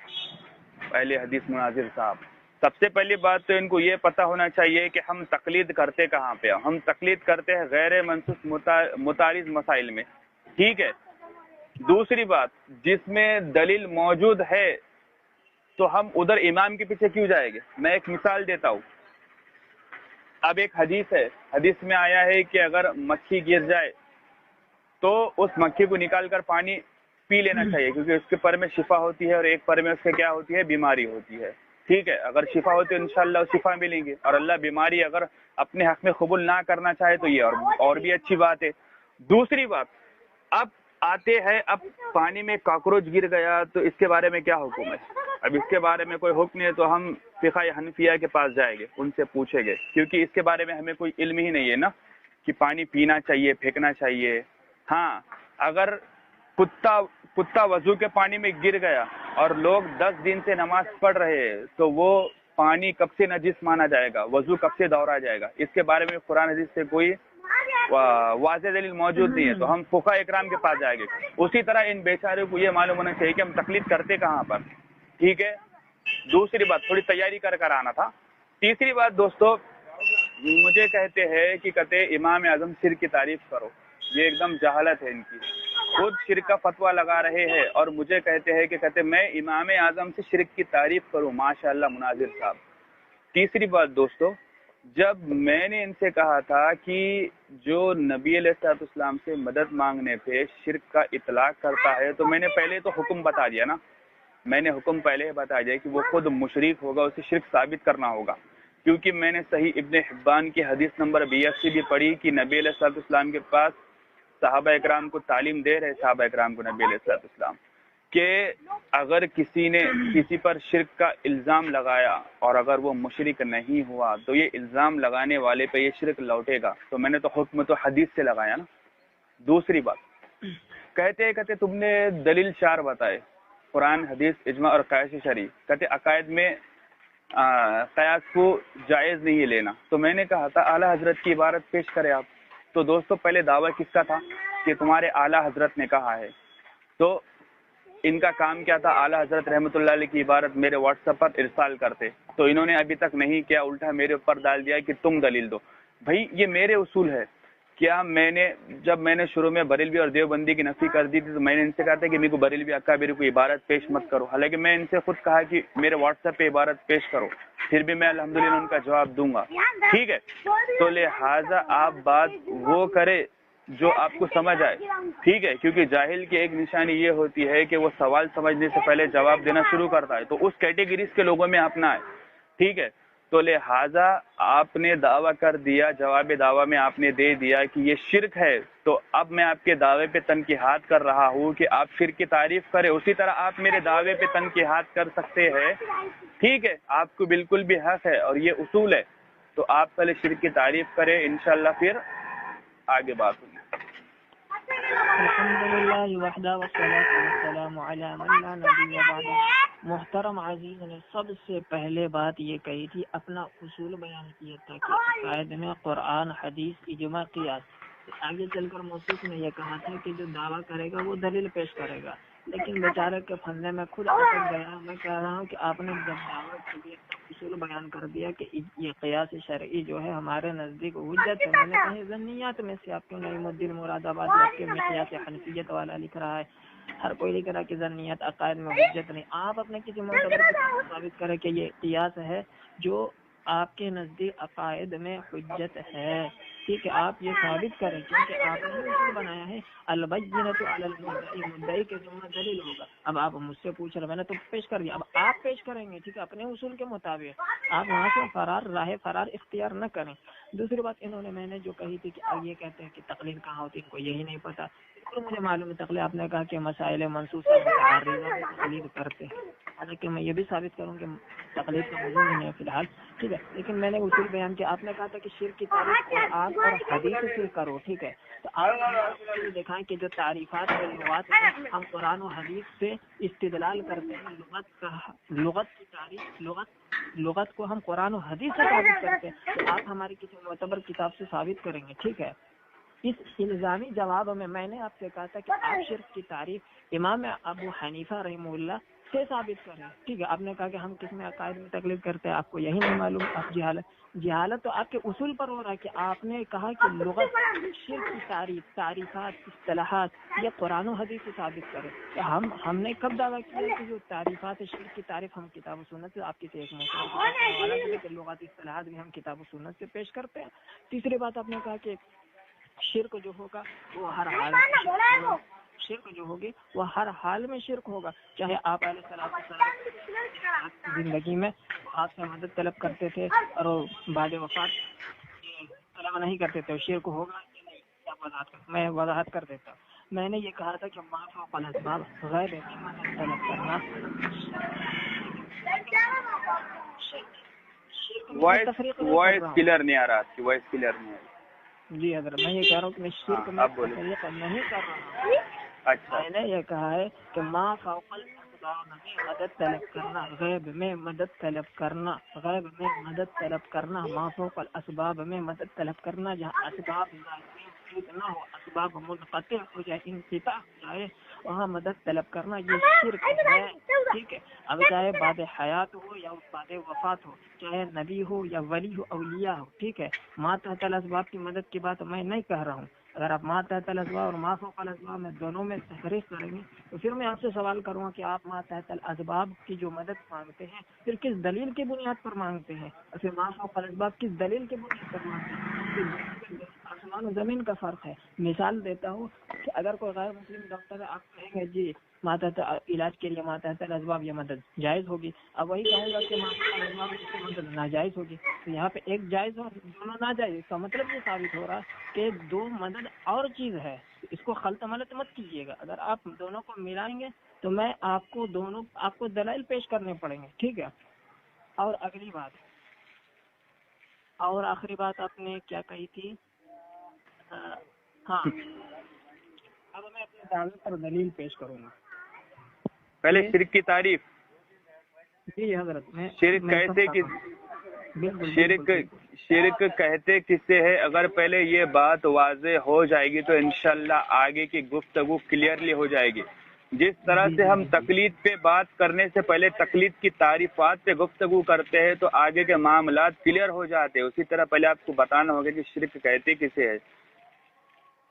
پہلے حدیث مناظر صاحب. سب سے پہلی بات تو ان کو یہ پتہ ہونا چاہیے کہ ہم تقلید کرتے کہاں پہ. ہم تقلید کرتے ہیں غیر منسوخ متعارض مسائل میں. ٹھیک ہے. دوسری بات، جس میں دلیل موجود ہے تو ہم ادھر امام کے پیچھے کیوں جائیں گے. میں ایک مثال دیتا ہوں. اب ایک حدیث ہے، حدیث میں آیا ہے کہ اگر مکھی گر جائے تو اس مکھی کو نکال کر پانی پی لینا چاہیے، کیونکہ اس کے پر میں شفا ہوتی ہے اور ایک پر میں اس کے کیا ہوتی ہے، بیماری ہوتی ہے. ٹھیک ہے. اگر شفا ہوتی ہے انشاءاللہ شفا ملیں گے، اور اللہ بیماری اگر اپنے حق میں قبول نہ کرنا چاہے تو یہ اور بھی اچھی بات ہے. دوسری بات، اب آتے ہیں، اب پانی میں کاکروچ گر گیا تو اس کے بارے میں کیا حکم ہے. اب اس کے بارے میں کوئی حکم نہیں ہے تو ہم فقہ حنفیہ کے پاس جائیں گے، ان سے پوچھیں گے، کیونکہ اس کے بارے میں ہمیں کوئی علم ہی نہیں ہے نا کہ پانی پینا چاہیے پھینکنا چاہیے. ہاں، اگر کتا وضو کے پانی میں گر گیا اور لوگ 10 دن سے نماز پڑھ رہے ہیں تو وہ پانی کب سے نجس مانا جائے گا، وضو کب سے دوہرا جائے گا. اس کے بارے میں قرآن حدیث سے کوئی واضح دلیل موجود نہیں ہے تو ہم فقہاء اکرام کے پاس جائیں گے. اسی طرح ان بیچاروں کو یہ معلوم ہونا چاہیے کہ ہم تقلید کرتے کہاں پر. ٹھیک ہے. دوسری بات، تھوڑی تیاری کر آنا تھا. تیسری بات دوستو، مجھے کہتے ہیں کہ کہتے امام اعظم شرک کی تعریف کرو. یہ ایک دم جہالت ہے ان کی. خود شرک کا فتویٰ لگا رہے ہیں اور مجھے کہتے ہیں کہ کہتے میں امام اعظم سے شرک کی تعریف کروں. ماشاءاللہ مناظر صاحب. تیسری بات دوستو، جب میں نے ان سے کہا تھا کہ جو نبی علیہ الصلوۃ والسلام سے مدد مانگنے پہ شرک کا اطلاق کرتا ہے تو میں نے پہلے تو حکم بتا دیا نا. میں نے حکم پہلے بتا دیا کہ وہ خود مشرک ہوگا، اسے شرک ثابت کرنا ہوگا. کیونکہ میں نے صحیح ابن حبان کی حدیث نمبر 82 بھی پڑھی کہ نبی علیہ الصلوۃ والسلام کے پاس صحابہ اکرام کو تعلیم دے رہے صحابہ اکرام کو نبی علیہ الصلوۃ والسلام کہ اگر کسی نے کسی پر شرک کا الزام لگایا اور اگر وہ مشرک نہیں ہوا تو یہ الزام لگانے والے پہ یہ شرک لوٹے گا. تو میں نے تو حکم تو حدیث سے لگایا نا. دوسری بات کہتے تم نے دلیل 4 بتائے، قرآن، حدیث، اجماع اور قیاس شرعی. کہتے عقائد میں قیاس کو جائز نہیں ہے لینا. تو میں نے کہا تھا اعلیٰ حضرت کی عبارت پیش کرے آپ. تو دوستو پہلے دعویٰ کس کا تھا کہ تمہارے اعلیٰ حضرت نے کہا ہے. تو ان کا کام کیا تھا؟ اعلیٰ حضرت رحمۃ اللہ علیہ کی عبارت میرے واٹس ایپ پر ارسال کرتے. تو انہوں نے ابھی تک نہیں کیا، الٹا میرے اوپر ڈال دیا کہ تم دلیل دو. بھائی یہ میرے اصول ہے. کیا جب میں نے شروع میں بریلوی اور دیوبندی کی نفی کر دی تھی تو میں نے ان سے کہا تھا کہ میرے کو بریلوی اکابر کو عبارت پیش مت کرو، حالانکہ میں ان سے خود کہا کہ میرے واٹس ایپ پہ عبارت پیش کرو، پھر بھی میں الحمدللہ ان کا جواب دوں گا. ٹھیک ہے، تو لہٰذا آپ بات وہ کرے جو آپ کو سمجھ آئے. ٹھیک ہے، کیونکہ جاہل کی ایک نشانی یہ ہوتی ہے کہ وہ سوال سمجھنے سے پہلے جواب دینا شروع کرتا ہے. تو اس کیٹیگریز کے لوگوں میں اپنا ہے. ٹھیک ہے، تو لہٰذا آپ نے دعویٰ کر دیا، جواب دعویٰ میں آپ نے دے دیا کہ یہ شرک ہے. تو اب میں آپ کے دعوے پہ تنقیحات کر رہا ہوں کہ آپ شرک کی تعریف کریں. اسی طرح آپ میرے دعوے پہ تنقیحات کر سکتے ہیں. ٹھیک ہے، آپ کو بالکل بھی حق ہے اور یہ اصول ہے. تو آپ پہلے شرک کی تعریف کریں، انشاءاللہ پھر آگے بات ہوگی. الحمدللہ وحدہ والصلاۃ والسلام علی من لا نبی بعدہ. محترم عزیز نے سب سے پہلے بات یہ کہی تھی، اپنا اصول بیان کیا تھا کہ عقائد میں قرآن، حدیث، اجماع، قیاس. آگے چل کر موصوف نے یہ کہا تھا کہ جو دعویٰ کرے گا وہ دلیل پیش کرے گا، لیکن بیچارے کے پھندے میں خود اٹک گیا. میں کہہ رہا ہوں کہ آپ نے جب دعویٰ کے لیے اصول بیان کر دیا کہ یہ قیاس شرعی جو ہے ہمارے نزدیک حجت ہے. میں نے کہا ظنیات میں سے آپ کے نعیم الدین مراد آبادی آپ کے مقیاس حنفیت والا لکھ رہا ہے، ہر کوئی لکھ رہا ہے کہ ظنیات عقائد میں حجت نہیں. آپ اپنے کسی معتبر کتاب کو ثابت کریں کہ یہ قیاس ہے جو آپ کے نزدیک عقائد میں حجت ہے. ٹھیک ہے، آپ یہ ثابت کریں کیونکہ آپ نے اصول بنایا ہے البینۃ علی المدعی، مدعی کے ذمہ دلیل ہوگا. اب آپ مجھ سے پوچھ رہے، میں نے تو پیش کر دیا، اب آپ پیش کریں گے. ٹھیک ہے، اپنے اصول کے مطابق آپ وہاں سے راہ فرار اختیار نہ کریں. دوسری بات انہوں نے میں نے جو کہی تھی کہ اب یہ کہتے ہیں کہ تقلید کہاں ہوتی ہے، ان کو یہی نہیں پتا. بالکل مجھے معلوم ہے تقلید، آپ نے کہا کہ مسائل منصوصہ متعارضہ میں تقلید کرتے ہیں، حالانکہ میں یہ بھی ثابت کروں کہ تقلید کا موضوع نہیں ہے فی الحال. ٹھیک ہے، لیکن میں نے اصول بیان کیا. آپ نے کہا تھا کہ شرک کی تعریف قرآن اور حدیث سے کرو. ٹھیک ہے، تو آپ یہ دکھائیں کہ جو تعریفات ہے لغات میں ہم قرآن و حدیث سے استدلال کرتے ہیں. لغت کی تعریف، لغت کو ہم قرآن و حدیث سے ثابت کرتے ہیں، تو آپ ہماری کسی معتبر کتاب سے ثابت کریں گے. ٹھیک ہے، اس الزامی جواب میں نے آپ سے کہا تھا کہ آپ شرک کی تعریف امام ابو حنیفہ رحمہ اللہ سے ثابت کریں. ٹھیک ہے، آپ نے کہا کہ ہم کس میں عقائد میں تقلید کرتے ہیں، آپ کو یہی نہیں معلوم. آپ جہالت تو آپ کے اصول پر ہو رہا ہے کہ آپ نے کہا کہ لغت، شرک کی تعریفات، اصطلاحات یہ قرآن و حدیث سے ثابت کریں. تو ہم نے کب دعویٰ کیا کہ جو تعریفات شرک کی تعریف ہم کتاب و سنت سے، آپ کسی ایک کہ لغات اصطلاحات بھی ہم کتاب و سنت سے پیش کرتے ہیں. تیسری بات آپ نے کہا کہ شرک جو ہوگا وہ ہر حال میں شرک جو ہوگی وہ ہر حال میں شرک ہوگا، چاہے آپ علیہ السلام زندگی میں آپ سے مدد طلب کرتے تھے اور بعد وفات طلب نہیں کرتے تھے، شرک ہوگا کہ نہیں. میں وضاحت کر دیتا ہوں. میں نے یہ کہا تھا کہ ما فوق الاسباب غیر مدد طلب کرنا. وائس کلیئر نہیں آ رہا، آپ کی وائس کلیئر نہیں آ رہی. جی حضرت، میں یہ کہہ رہا ہوں کہ میں شرک میں تفریق نہیں کر رہا ہوں. اچھا، میں نے یہ کہا ہے کہ ما فوق الاسباب میں مدد طلب کرنا، غیب میں مدد طلب کرنا، غیب میں مدد طلب کرنا، ما فوق الاسباب میں مدد طلب کرنا، جہاں اسباب نہ ہو، اسباب منقطع ہو جائے، انقطاع ہو جائے، وہاں مدد طلب کرنا یہ شرک ہے. ٹھیک ہے، اب چاہے بعد حیات ہو یا بعد وفات ہو، چاہے نبی ہو یا ولی ہو، اولیاء ہو. ٹھیک ہے، ما تحت الاسباب کی مدد کی بات میں نہیں کہہ رہا ہوں. اگر آپ ما تحت الاسباب اور ما فوق الاسباب میں دونوں میں تحریف کریں گے تو پھر میں آپ سے سوال کروں گا کہ آپ ما تحت الاسباب کی جو مدد مانگتے ہیں پھر کس دلیل کی بنیاد پر مانگتے ہیں، اور پھر ما فوق الاسباب کس دلیل کی بنیاد پر مانگتے ہیں. آسمان و زمین کا فرق ہے. مثال دیتا ہوں کہ اگر کوئی غیر مسلم ڈاکٹر ہے، آپ کہیں گے جی ماتحت علاج کے لیے ماتحت الاسباب یہ مدد جائز ہوگی. اب وہی کہوں گا کہ ماتحت الاسباب کی مدد ناجائز ہوگی. تو یہاں پہ ایک جائز اور دونوں ناجائز، اس کا مطلب یہ ثابت ہو رہا کہ دو مدد اور چیز ہے. اس کو خلط ملط مت کیجیے گا. اگر آپ دونوں کو ملائیں گے تو میں آپ کو دلائل پیش کرنے پڑیں گے، ٹھیک ہے؟ اور اگلی بات اور آخری بات آپ نے کیا کہی تھی؟ ہاں، اب میں اپنے دعوے پر دلیل پیش کروں گا۔ پہلے شرک کی تعریف۔ جی حضرت، شرک کہتے کہ شرک کہتے کسے ہے؟ اگر پہلے یہ بات واضح ہو جائے گی تو انشاءاللہ آگے کی گفتگو کلیئرلی ہو جائے گی۔ جس طرح سے ہم تقلید پہ بات کرنے سے پہلے تقلید کی تعریفات پہ گفتگو کرتے ہیں تو آگے کے معاملات کلیئر ہو جاتے ہیں، اسی طرح پہلے آپ کو بتانا ہوگا کہ شرک کہتے کسے ہے۔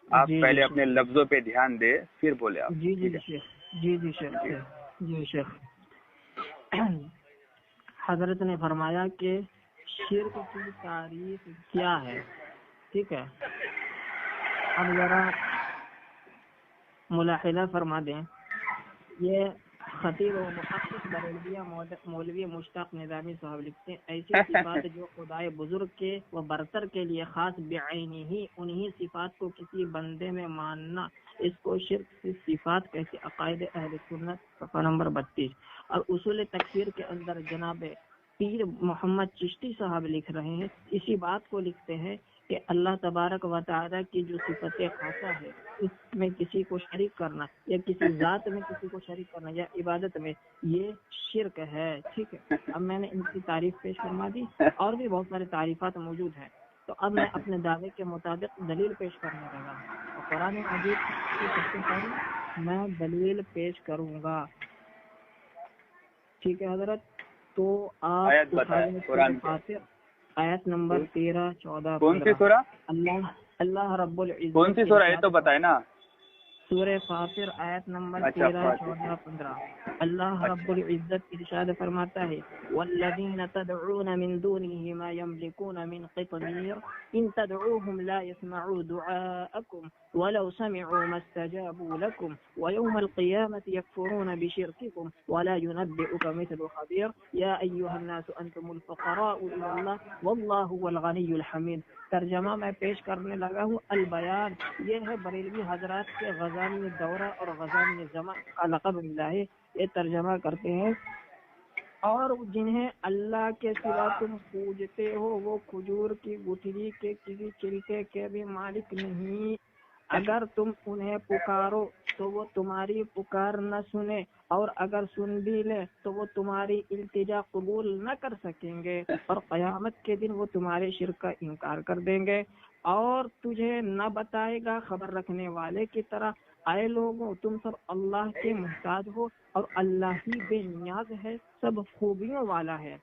آپ پہلے اپنے لفظوں پہ دھیان دیں پھر بولے آپ۔ جی شیخ، حضرت نے فرمایا کہ شرک کی تعریف کیا ہے، ٹھیک ہے؟ اب ذرا ملاحظہ فرما دیں، یہ خطیب و محقق بریلویہ مولوی مشتاق نظامی صاحب لکھتے ہیں، ایسی صفات جو خدائے بزرگ کے و برتر کے لیے خاص بعینی ہی انہی صفات کو کسی بندے میں ماننا، اس کو شرک کی صفات کہتے۔ عقائد اہل سنت صفحہ نمبر 32۔ اور اصول تکفیر کے اندر جناب پیر محمد چشتی صاحب لکھ رہے ہیں، اسی بات کو لکھتے ہیں کہ اللہ تبارک و تعالیٰ کی جو صفت خاصہ ہے اس میں کسی کو شریک کرنا یا کسی ذات میں کسی کو شریک کرنا یا عبادت میں، یہ شرک ہے، ٹھیک ہے؟ اب میں نے ان کی تعریف پیش فرما دی، اور بھی بہت سارے تعریفات موجود ہیں، تو اب میں اپنے دعوے کے مطابق دلیل پیش کرنے لگا ہوں۔ اور قرآن مجید کی سب سے پہلے میں دلیل پیش کروں گا، ٹھیک ہے حضرت؟ تو آپ فاطر آیت نمبر 13، 14، کون سی سورہ؟ اللہ رب العزت کون سی سورہ ہے تو بتائے نا۔ سورہ فاطر آیت نمبر 13، 14، 15۔ اللہ رب العزت ارشاد فرماتا ہے، والذین تدعون من دونه ما يملكون من قطمیر ان تدعوهم لا يسمعوا دعاءکم ولو سمعوا ما استجابوا لكم ويوم القيامة يكفرون بشرككم ولا ينبئك مثل خبير يا أيها الناس أنتم الفقراء إلى الله والله هو الغني الحميد۔ ترجمہ میں پیش کرنے لگا ہوں۔ البیان، یہ ہے بریلوی حضرات کے غزالی دورہ اور غزالی زمان کا لقب ملا ہے، یہ ترجمہ کرتے ہیں۔ اور جنہیں اللہ کے سوا تم پوجتے ہو وہ کھجور کی گٹھلی کے کسی چھلکے کے بھی مالک نہیں، اگر تم انہیں پکارو تو وہ تمہاری پکار نہ سنے، اور اگر سن بھی لے تو وہ تمہاری التجا قبول نہ کر سکیں گے، اور قیامت کے دن وہ تمہارے شرک کا انکار کر دیں گے، اور تجھے نہ بتائے گا خبر رکھنے والے کی طرح، اے لوگوں تم سب اللہ کے محتاج ہو اور اللہ ہی بے نیاز ہے، سب خوبیوں والا ہے۔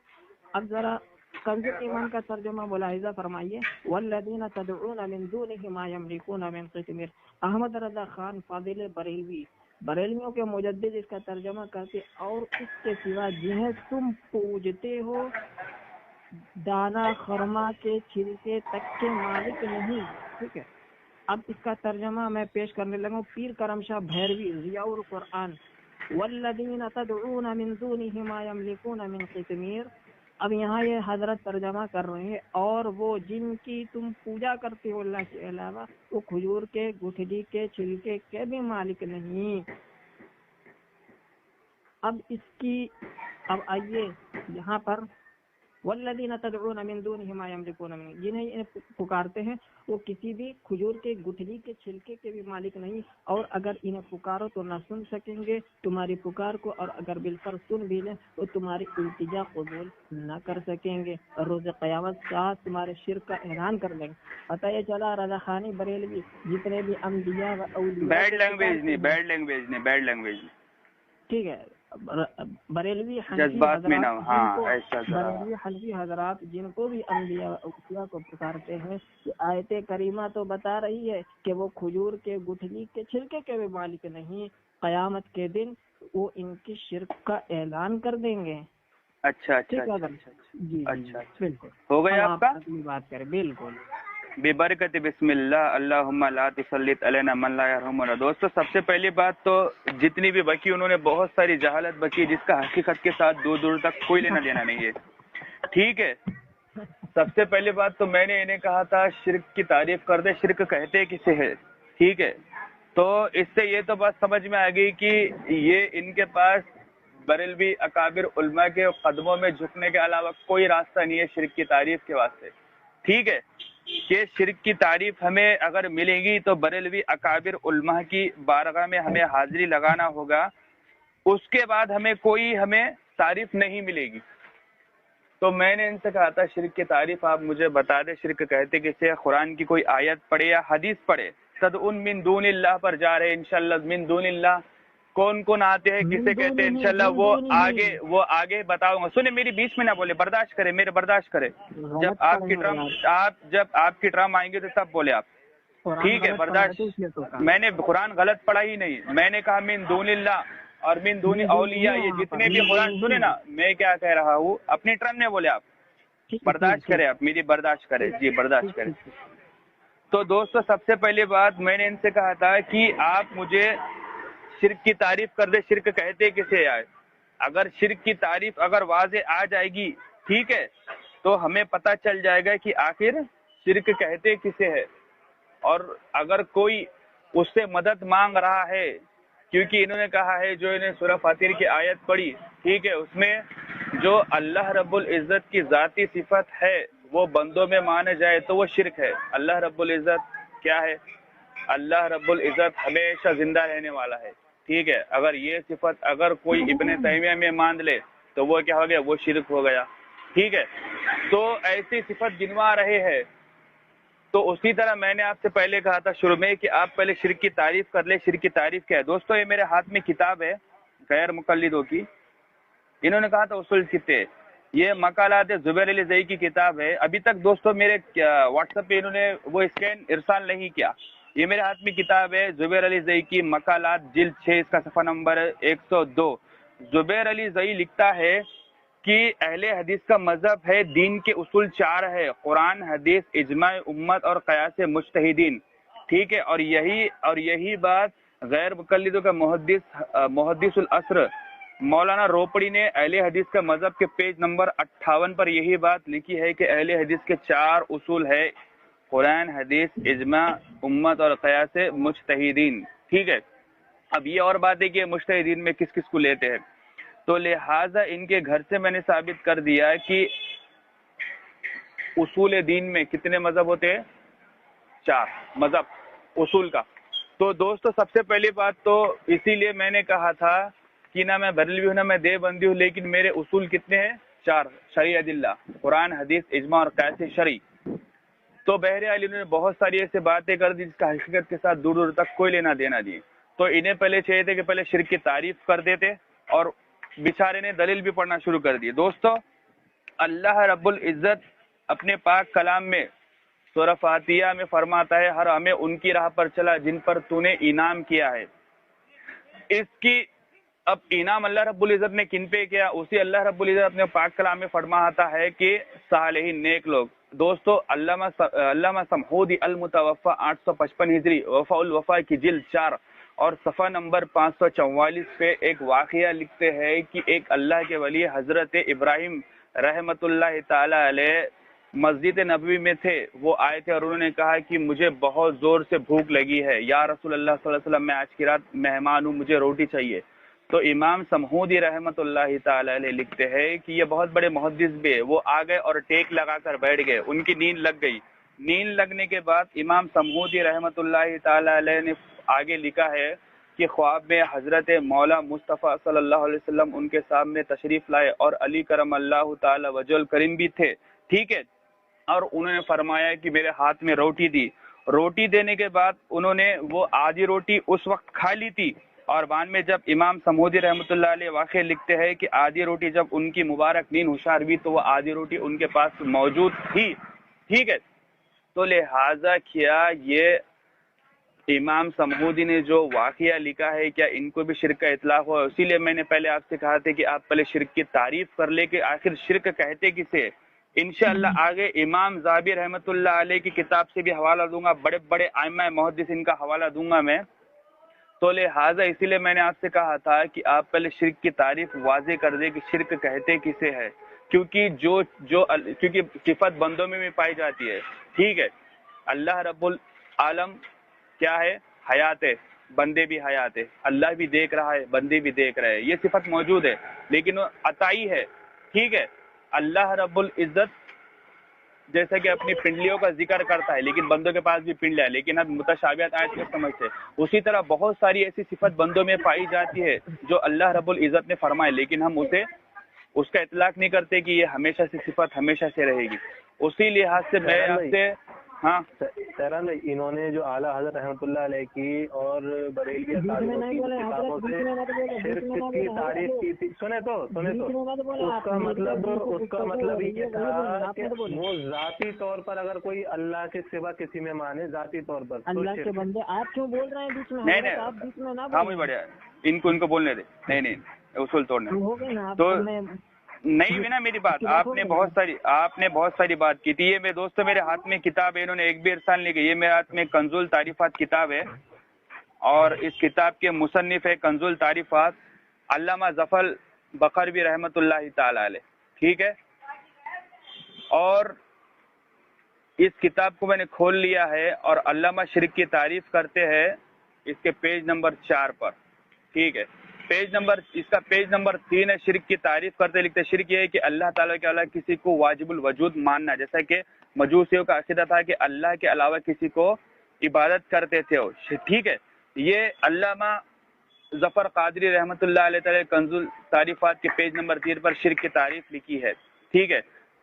اب ذرا کنز ایمان کا ترجمہ ملاحظہ فرمائیے، والذین تدعون من دونہ ما یملکون من قطمیر۔ احمد رضا خان فاضل بریلویوں کے مجدد اس کا ترجمہ کرتے، اور اس کے سوا جنہیں تم پوجتے ہو دانا خرما کے چھلکے تک کے مالک نہیں، ٹھیک ہے؟ اب اس کا ترجمہ میں پیش کرنے لگا، پیر کرم شاہ بھیروی ضیاء القرآن، والذین تدعون من دونہ ما یملکون من قطمیر۔ اب یہاں یہ حضرت ترجمہ کر رہے ہیں، اور وہ جن کی تم پوجا کرتے ہو اللہ کے علاوہ وہ کھجور کے گٹھلی کے چھلکے کے بھی مالک نہیں۔ اب آئیے یہاں پر، والذین تدعون من دونہ ما یملکون من، جنہیں پکارتے ہیں وہ کسی بھی کھجور کے گٹھلی کے چھلکے کے بھی مالک نہیں، اور اگر انہیں پکارو تو نہ سن سکیں گے تمہاری پکار کو، اور اگر بالفرض سن بھی لیں تو تمہاری التجا قبول نہ کر سکیں گے، اور روز قیامت ساتھ تمہارے شرک کا اعلان کر لیں گے۔ پتہ یہ چلا رضا خانی بریلوی جتنے بھی انبیاء و اولیاء، بیڈ لینگویج نہیں، ٹھیک ہے؟ بریلوی حنفی حضرات جن کو بھی انبیاء اولیاء کو پکارتے ہیں، آیت کریمہ تو بتا رہی ہے کہ وہ کھجور کے گٹھلی کے چھلکے کے بھی مالک نہیں، قیامت کے دن وہ ان کی شرک کا اعلان کر دیں گے۔ اچھا جی بالکل ہو گیا آپ کا؟ اپنی بات کریں، بالکل ببرکت بسم اللہ اللہم لا تسلط علینا من لا یرحمنا۔ دوستو سب سے پہلی بات تو جتنی بھی بکی انہوں نے بہت ساری جہالت بکی جس کا حقیقت کے ساتھ دور دور تک کوئی لینا دینا نہیں ہے، ٹھیک ہے؟ سب سے پہلی بات تو میں نے انہیں کہا تھا شرک کی تعریف کر دے، شرک کہتے کسے ہے، ٹھیک ہے؟ تو اس سے یہ تو بات سمجھ میں آ گئی کہ یہ ان کے پاس بریلوی اکابر علماء کے قدموں میں جھکنے کے علاوہ کوئی راستہ نہیں ہے شرک کی تعریف کے واسطے. ٹھیک ہے کہ شرک کی تعریف ہمیں اگر ملے گی تو بریلوی اکابر علماء کی بارگاہ میں ہمیں حاضری لگانا ہوگا، اس کے بعد ہمیں کوئی تعریف نہیں ملے گی. تو میں نے ان سے کہا تھا شرک کی تعریف آپ مجھے بتا دیں، شرک کہتے کسے؟ قرآن کی کوئی آیت پڑھے یا حدیث پڑھے. تدعون من دون اللہ پر جا رہے ہیں انشاءاللہ. من دون اللہ کون کون آتے ہیں، کسے کہتے ہیں انشاءاللہ وہ آگے بتاؤں گا. سنیں میری بیچ میں نہ بولے، برداشت کرے، میرے برداشت کرے. جب آپ کی ٹرم آئیں گے تو تب بولے آپ. ٹھیک ہے برداشت. میں نے قرآن غلط پڑھا ہی نہیں، میں نے کہا من دون اللہ اور من دون اولیاء، یہ جتنے بھی قرآن سنے نا میں کیا کہہ رہا ہوں اپنی ٹرم میں بولے آپ. برداشت کرے آپ میری، برداشت کرے جی، برداشت کرے. تو دوستو سب سے پہلی بات میں نے ان سے کہا تھا کہ آپ مجھے شرک کی تعریف کر دے. شرک کہتے کسے آئے؟ اگر شرک کی تعریف اگر واضح آ جائے گی ٹھیک ہے تو ہمیں پتہ چل جائے گا کہ آخر شرک کہتے کسے ہے. اور اگر کوئی اس سے مدد مانگ رہا ہے، کیونکہ انہوں نے کہا ہے جو انہیں سورہ فاتر کی آیت پڑھی ٹھیک ہے، اس میں جو اللہ رب العزت کی ذاتی صفت ہے وہ بندوں میں مانے جائے تو وہ شرک ہے. اللہ رب العزت کیا ہے؟ اللہ رب العزت ہمیشہ زندہ رہنے والا ہے. ٹھیک ہے، اگر یہ صفت اگر کوئی ابن تیمیہ میں مان لے تو وہ کیا ہو گیا؟ وہ شرک ہو گیا. ٹھیک ہے، تو ایسی صفت گنوا رہے ہیں. تو اسی طرح میں نے آپ سے پہلے کہا تھا شروع میں کہ آپ پہلے شرک کی تعریف کر لیں. شرک کی تعریف کیا ہے دوستو؟ یہ میرے ہاتھ میں کتاب ہے غیر مقلدوں کی، انہوں نے کہا تھا اصول ستے، یہ مقالات زبیر علی زئی کی کتاب ہے. ابھی تک دوستو میرے واٹس ایپ پہ انہوں نے وہ اسکین ارسال نہیں کیا. یہ میرے ہاتھ میں کتاب ہے زبیر علی زئی کی مقالات جلد 6، اس کا صفحہ نمبر 102. زبیر علی زئی لکھتا ہے کہ اہل حدیث کا مذہب ہے دین کے اصول 4 ہے: قرآن، حدیث، اجماع امت اور قیاس مجتہدین. ٹھیک ہے، اور یہی بات غیر مقلدوں کا محدث العصر مولانا روپڑی نے اہل حدیث کا مذہب کے پیج نمبر 58 پر یہی بات لکھی ہے کہ اہل حدیث کے 4 اصول ہے: قرآن، حدیث، اجماع امت اور قیاس مجتہدین. ٹھیک ہے، اب یہ اور بات ہے کہ مجتہدین میں کس کس کو لیتے ہیں. تو لہٰذا ان کے گھر سے میں نے ثابت کر دیا کہ اصول دین میں کتنے مذہب ہوتے ہیں؟ 4 مذہب اصول کا. تو دوستو سب سے پہلی بات تو اسی لیے میں نے کہا تھا کہ نہ میں بریلوی ہوں نہ میں دیوبندی ہوں، لیکن میرے اصول کتنے ہیں؟ 4 شرعی ادلہ: قرآن، حدیث، اجماع اور قیاس شرعی. تو بہرحال انہوں نے بہت ساری ایسے باتیں کر دی جس کا حقیقت کے ساتھ دور دور تک کوئی لینا دینا نہیں. تو انہیں پہلے چاہیے تھے کہ پہلے شرک کی تعریف کر دیتے، اور بیچارے نے دلیل بھی پڑھنا شروع کر دی. دوستو اللہ رب العزت اپنے پاک کلام میں سورہ فاتحہ میں فرماتا ہے: ہر ہمیں ان کی راہ پر چلا جن پر تو نے انعام کیا ہے. اس کی اب انعام اللہ رب العزت نے کن پہ کیا؟ اسی اللہ رب العزت اپنے پاک کلام میں فرماتا ہے کہ صالحین نیک لوگ. دوستو علامہ سمحودی المتوفا 855 ہجری وفاء الوفا کی جلد 4 اور صفحہ نمبر 544 پہ ایک واقعہ لکھتے ہیں کہ ایک اللہ کے ولی حضرت ابراہیم رحمت اللہ تعالی علیہ مسجد نبوی میں تھے. وہ آئے تھے اور انہوں نے کہا کہ مجھے بہت زور سے بھوک لگی ہے، یا رسول اللہ صلی اللہ علیہ وسلم میں آج کی رات مہمان ہوں، مجھے روٹی چاہیے. تو امام سمحودی رحمت اللہ تعالی علیہ لکھتے ہیں کہ یہ بہت بڑے محدث بھی، وہ آ گئے اور ٹیک لگا کر بیٹھ گئے. ان کی نیند لگ گئی. نیند لگنے کے بعد امام سمحودی رحمت اللہ تعالی علیہ نے آگے لکھا ہے کہ خواب میں حضرت مولا مصطفیٰ صلی اللہ علیہ وسلم ان کے سامنے تشریف لائے اور علی کرم اللہ تعالی وجہ الکریم بھی تھے. ٹھیک ہے، اور انہوں نے فرمایا کہ میرے ہاتھ میں روٹی دی. روٹی دینے کے بعد انہوں نے وہ آدھی روٹی اس وقت کھا لی تھی، اور بعد میں جب امام سمحودی رحمۃ اللہ علیہ واقع لکھتے ہیں کہ آدھی روٹی جب ان کی مبارک نیند ہوشیار ہوئی تو وہ آدھی روٹی ان کے پاس موجود تھی. ٹھیک ہے، تو لہٰذا کیا یہ امام سمحودی نے جو واقعہ لکھا ہے کیا ان کو بھی شرک کا اطلاق ہوا؟ اسی لیے میں نے پہلے آپ سے کہا تھا کہ آپ پہلے شرک کی تعریف کر لے کہ آخر شرک کہتے کسے. انشاءاللہ آگے امام ذہبی رحمۃ اللہ علیہ کی کتاب سے بھی حوالہ دوں گا، بڑے بڑے ائمہ محدث ان کا حوالہ دوں گا میں. تو لہٰذا اسی لیے میں نے آپ سے کہا تھا کہ آپ پہلے شرک کی تعریف واضح کر دیں کہ شرک کہتے کسے ہے، کیونکہ صفت بندوں میں بھی پائی جاتی ہے. ٹھیک ہے، اللہ رب العالم کیا ہے؟ حیات ہے. بندے بھی حیات ہے، اللہ بھی دیکھ رہا ہے، بندے بھی دیکھ رہے ہیں، یہ صفت موجود ہے، لیکن وہ عطائی ہے، ٹھیک ہے. اللہ رب العزت جیسا کہ اپنی پنڈلیوں کا ذکر کرتا ہے، لیکن بندوں کے پاس بھی پنڈلیاں ہے، لیکن ہم متشابہات آیت کو سمجھتے ہیں. اسی طرح بہت ساری ایسی صفت بندوں میں پائی جاتی ہے جو اللہ رب العزت نے فرمائے، لیکن ہم اس کا اطلاق نہیں کرتے کہ یہ ہمیشہ سے صفت ہمیشہ سے رہے گی. اسی لحاظ سے میں آپ سے سیران بھائی، انہوں نے جو اعلیٰ حضرت رحمۃ اللہ علیہ کی اور بریلوی اساتذہ کی کتابوں سے شرک کی تعریف کی تھی. سنے تو اس کا مطلب یہ تھا کہ وہ ذاتی طور پر اگر کوئی اللہ کے سوا کسی میں مانے، ذاتی طور پر اللہ کے بندے آپ کیوں بول رہے ہیں بیچ میں؟ نہیں نہیں بڑھیا، ان کو بولنے دے. نہیں اصول توڑنے تو نہیں بھی نا میری بات. آپ نے بہت ساری بات کی تھی. یہ میرے دوستوں میرے ہاتھ میں کتاب ہے، انہوں نے ایک بھی ارسال نہیں کی. یہ میرے ہاتھ میں کنز التعریفات کتاب ہے، اور اس کتاب کے مصنف ہے کنز التعریفات علامہ ظفر بکروی رحمۃ اللہ تعالی علیہ، ٹھیک ہے. اور اس کتاب کو میں نے کھول لیا ہے، اور علامہ شرک کی تعریف کرتے ہیں اس کے پیج نمبر 4 پر، ٹھیک ہے. اس کا پیج نمبر 3 ہے. شرک کی تعریف کرتے لکھتے شرک یہ ہے کہ اللہ تعالیٰ کے علاوہ کسی کو واجب الوجود ماننا، جیسا کہ مجوسیوں کا عقیدہ تھا کہ اللہ کے علاوہ کسی کو عبادت کرتے تھے، ٹھیک ہے. یہ علامہ ظفر قادری رحمۃ اللہ علیہ تعالی کنز التعریفات کے پیج نمبر 3 پر شرک کی تعریف لکھی ہے، ٹھیک ہے.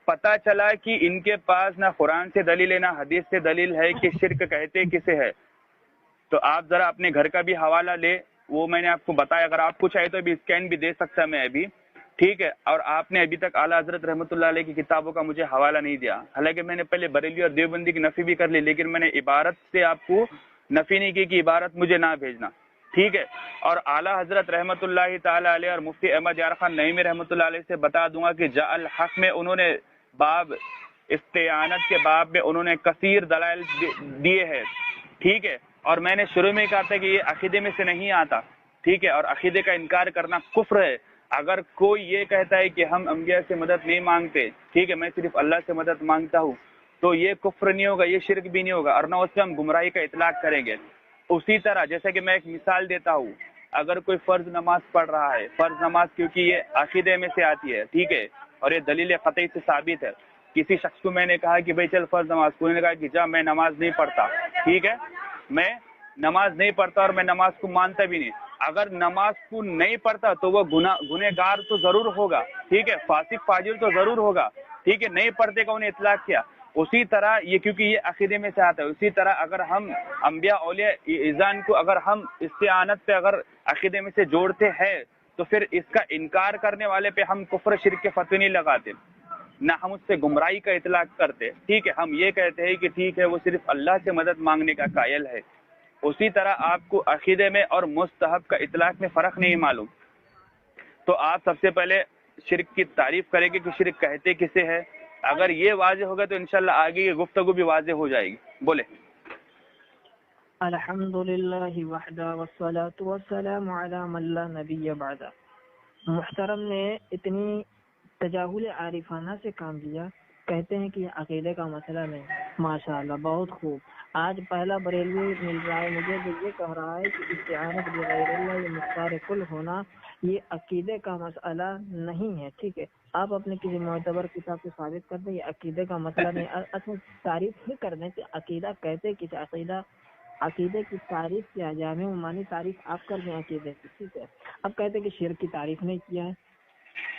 پتہ چلا کہ ان کے پاس نہ قرآن سے دلیل ہے نہ حدیث سے دلیل ہے کہ شرک کہتے کسے ہے. تو آپ ذرا اپنے گھر کا بھی حوالہ لے، وہ میں نے آپ کو بتایا. اگر آپ کو چاہے تو ابھی اسکین بھی دے سکتا میں ابھی، ٹھیک ہے. اور آپ نے ابھی تک اعلیٰ حضرت رحمۃ اللہ علیہ کی کتابوں کا مجھے حوالہ نہیں دیا، حالانکہ میں نے پہلے بریلوی اور دیوبندی کی نفی بھی کر لی، لیکن میں نے عبارت سے آپ کو نفی نہیں کی کہ عبارت مجھے نہ بھیجنا، ٹھیک ہے. اور اعلیٰ حضرت رحمۃ اللہ تعالی علیہ اور مفتی احمد یار خان نعیمی رحمۃ اللہ علیہ سے بتا دوں گا کہ جاء الحق میں انہوں نے باب استعانت کے باب میں انہوں نے کثیر دلائل دیے ہیں، ٹھیک ہے. اور میں نے شروع میں کہا تھا کہ یہ عقیدے میں سے نہیں آتا، ٹھیک ہے. اور عقیدے کا انکار کرنا کفر ہے. اگر کوئی یہ کہتا ہے کہ ہم انبیاء سے مدد نہیں مانگتے، ٹھیک ہے، میں صرف اللہ سے مدد مانگتا ہوں، تو یہ کفر نہیں ہوگا، یہ شرک بھی نہیں ہوگا، اور نہ اس سے ہم گمراہی کا اطلاق کریں گے. اسی طرح جیسے کہ میں ایک مثال دیتا ہوں، اگر کوئی فرض نماز پڑھ رہا ہے، فرض نماز کیونکہ یہ عقیدے میں سے آتی ہے، ٹھیک ہے، اور یہ دلیل قطعی سے ثابت ہے. کسی شخص کو میں نے کہا کہ بھائی چل فرض نماز، کوئی نے کہا کہ جا میں نماز نہیں پڑھتا، ٹھیک ہے، میں نماز نہیں پڑھتا اور میں نماز کو مانتا بھی نہیں. اگر نماز کو نہیں پڑھتا تو وہ گنہگار تو ضرور ہوگا، ٹھیک ہے، فاسق فاجر تو ضرور ہوگا، ٹھیک ہے. نہیں پڑھتے کا انہیں اطلاق کیا. اسی طرح یہ کیونکہ یہ عقیدے میں سے آتا ہے، اسی طرح اگر ہم انبیاء اولیاء اذان کو اگر ہم استعانت پہ اگر عقیدے میں سے جوڑتے ہیں تو پھر اس کا انکار کرنے والے پہ ہم کفر شرک کے فتوی نہیں لگاتے، نہ ہم اس سے گمراہی کا اطلاق کرتے، ٹھیک ہے. ہم یہ کہتے ہیں کہ ٹھیک ہے وہ صرف اللہ سے مدد مانگنے کا قائل ہے. اسی طرح آپ کو عقیدے میں اور مستحب کا اطلاق میں فرق نہیں معلوم، تو آپ سب سے پہلے شرک کی تعریف کریں گے کہ شرک کہتے کسے ہے. اگر یہ واضح ہوگا تو انشاءاللہ آگے کی گفتگو بھی واضح ہو جائے گی. بولے. الحمدللہ وحدہ والصلاة والسلام علی من لا نبی بعدہ. محترم نے اتنی تجاہل عارفانہ سے کام لیا، کہتے ہیں کہ یہ عقیدے کا مسئلہ نہیں. ماشاءاللہ، بہت خوب. آج پہلا بریلوی مل رہا ہے مجھے جو یہ کہہ رہا ہے کہ استعانت بغیر اللہ یہ مختار کل ہونا یہ عقیدے کا مسئلہ نہیں ہے، ٹھیک ہے. آپ اپنے کسی معتبر کتاب سے ثابت کر دیں یہ عقیدے کا مسئلہ نہیں. اچھا تعریف ہی کر دیں کہ عقیدہ کہتے کس عقیدے کی تعریف کیا جائے، ہمیں معنی تعریف آپ کر دیں عقیدے کی، ٹھیک ہے. اب کہتے کہ شرک کی تعریف نہیں کیا ہے.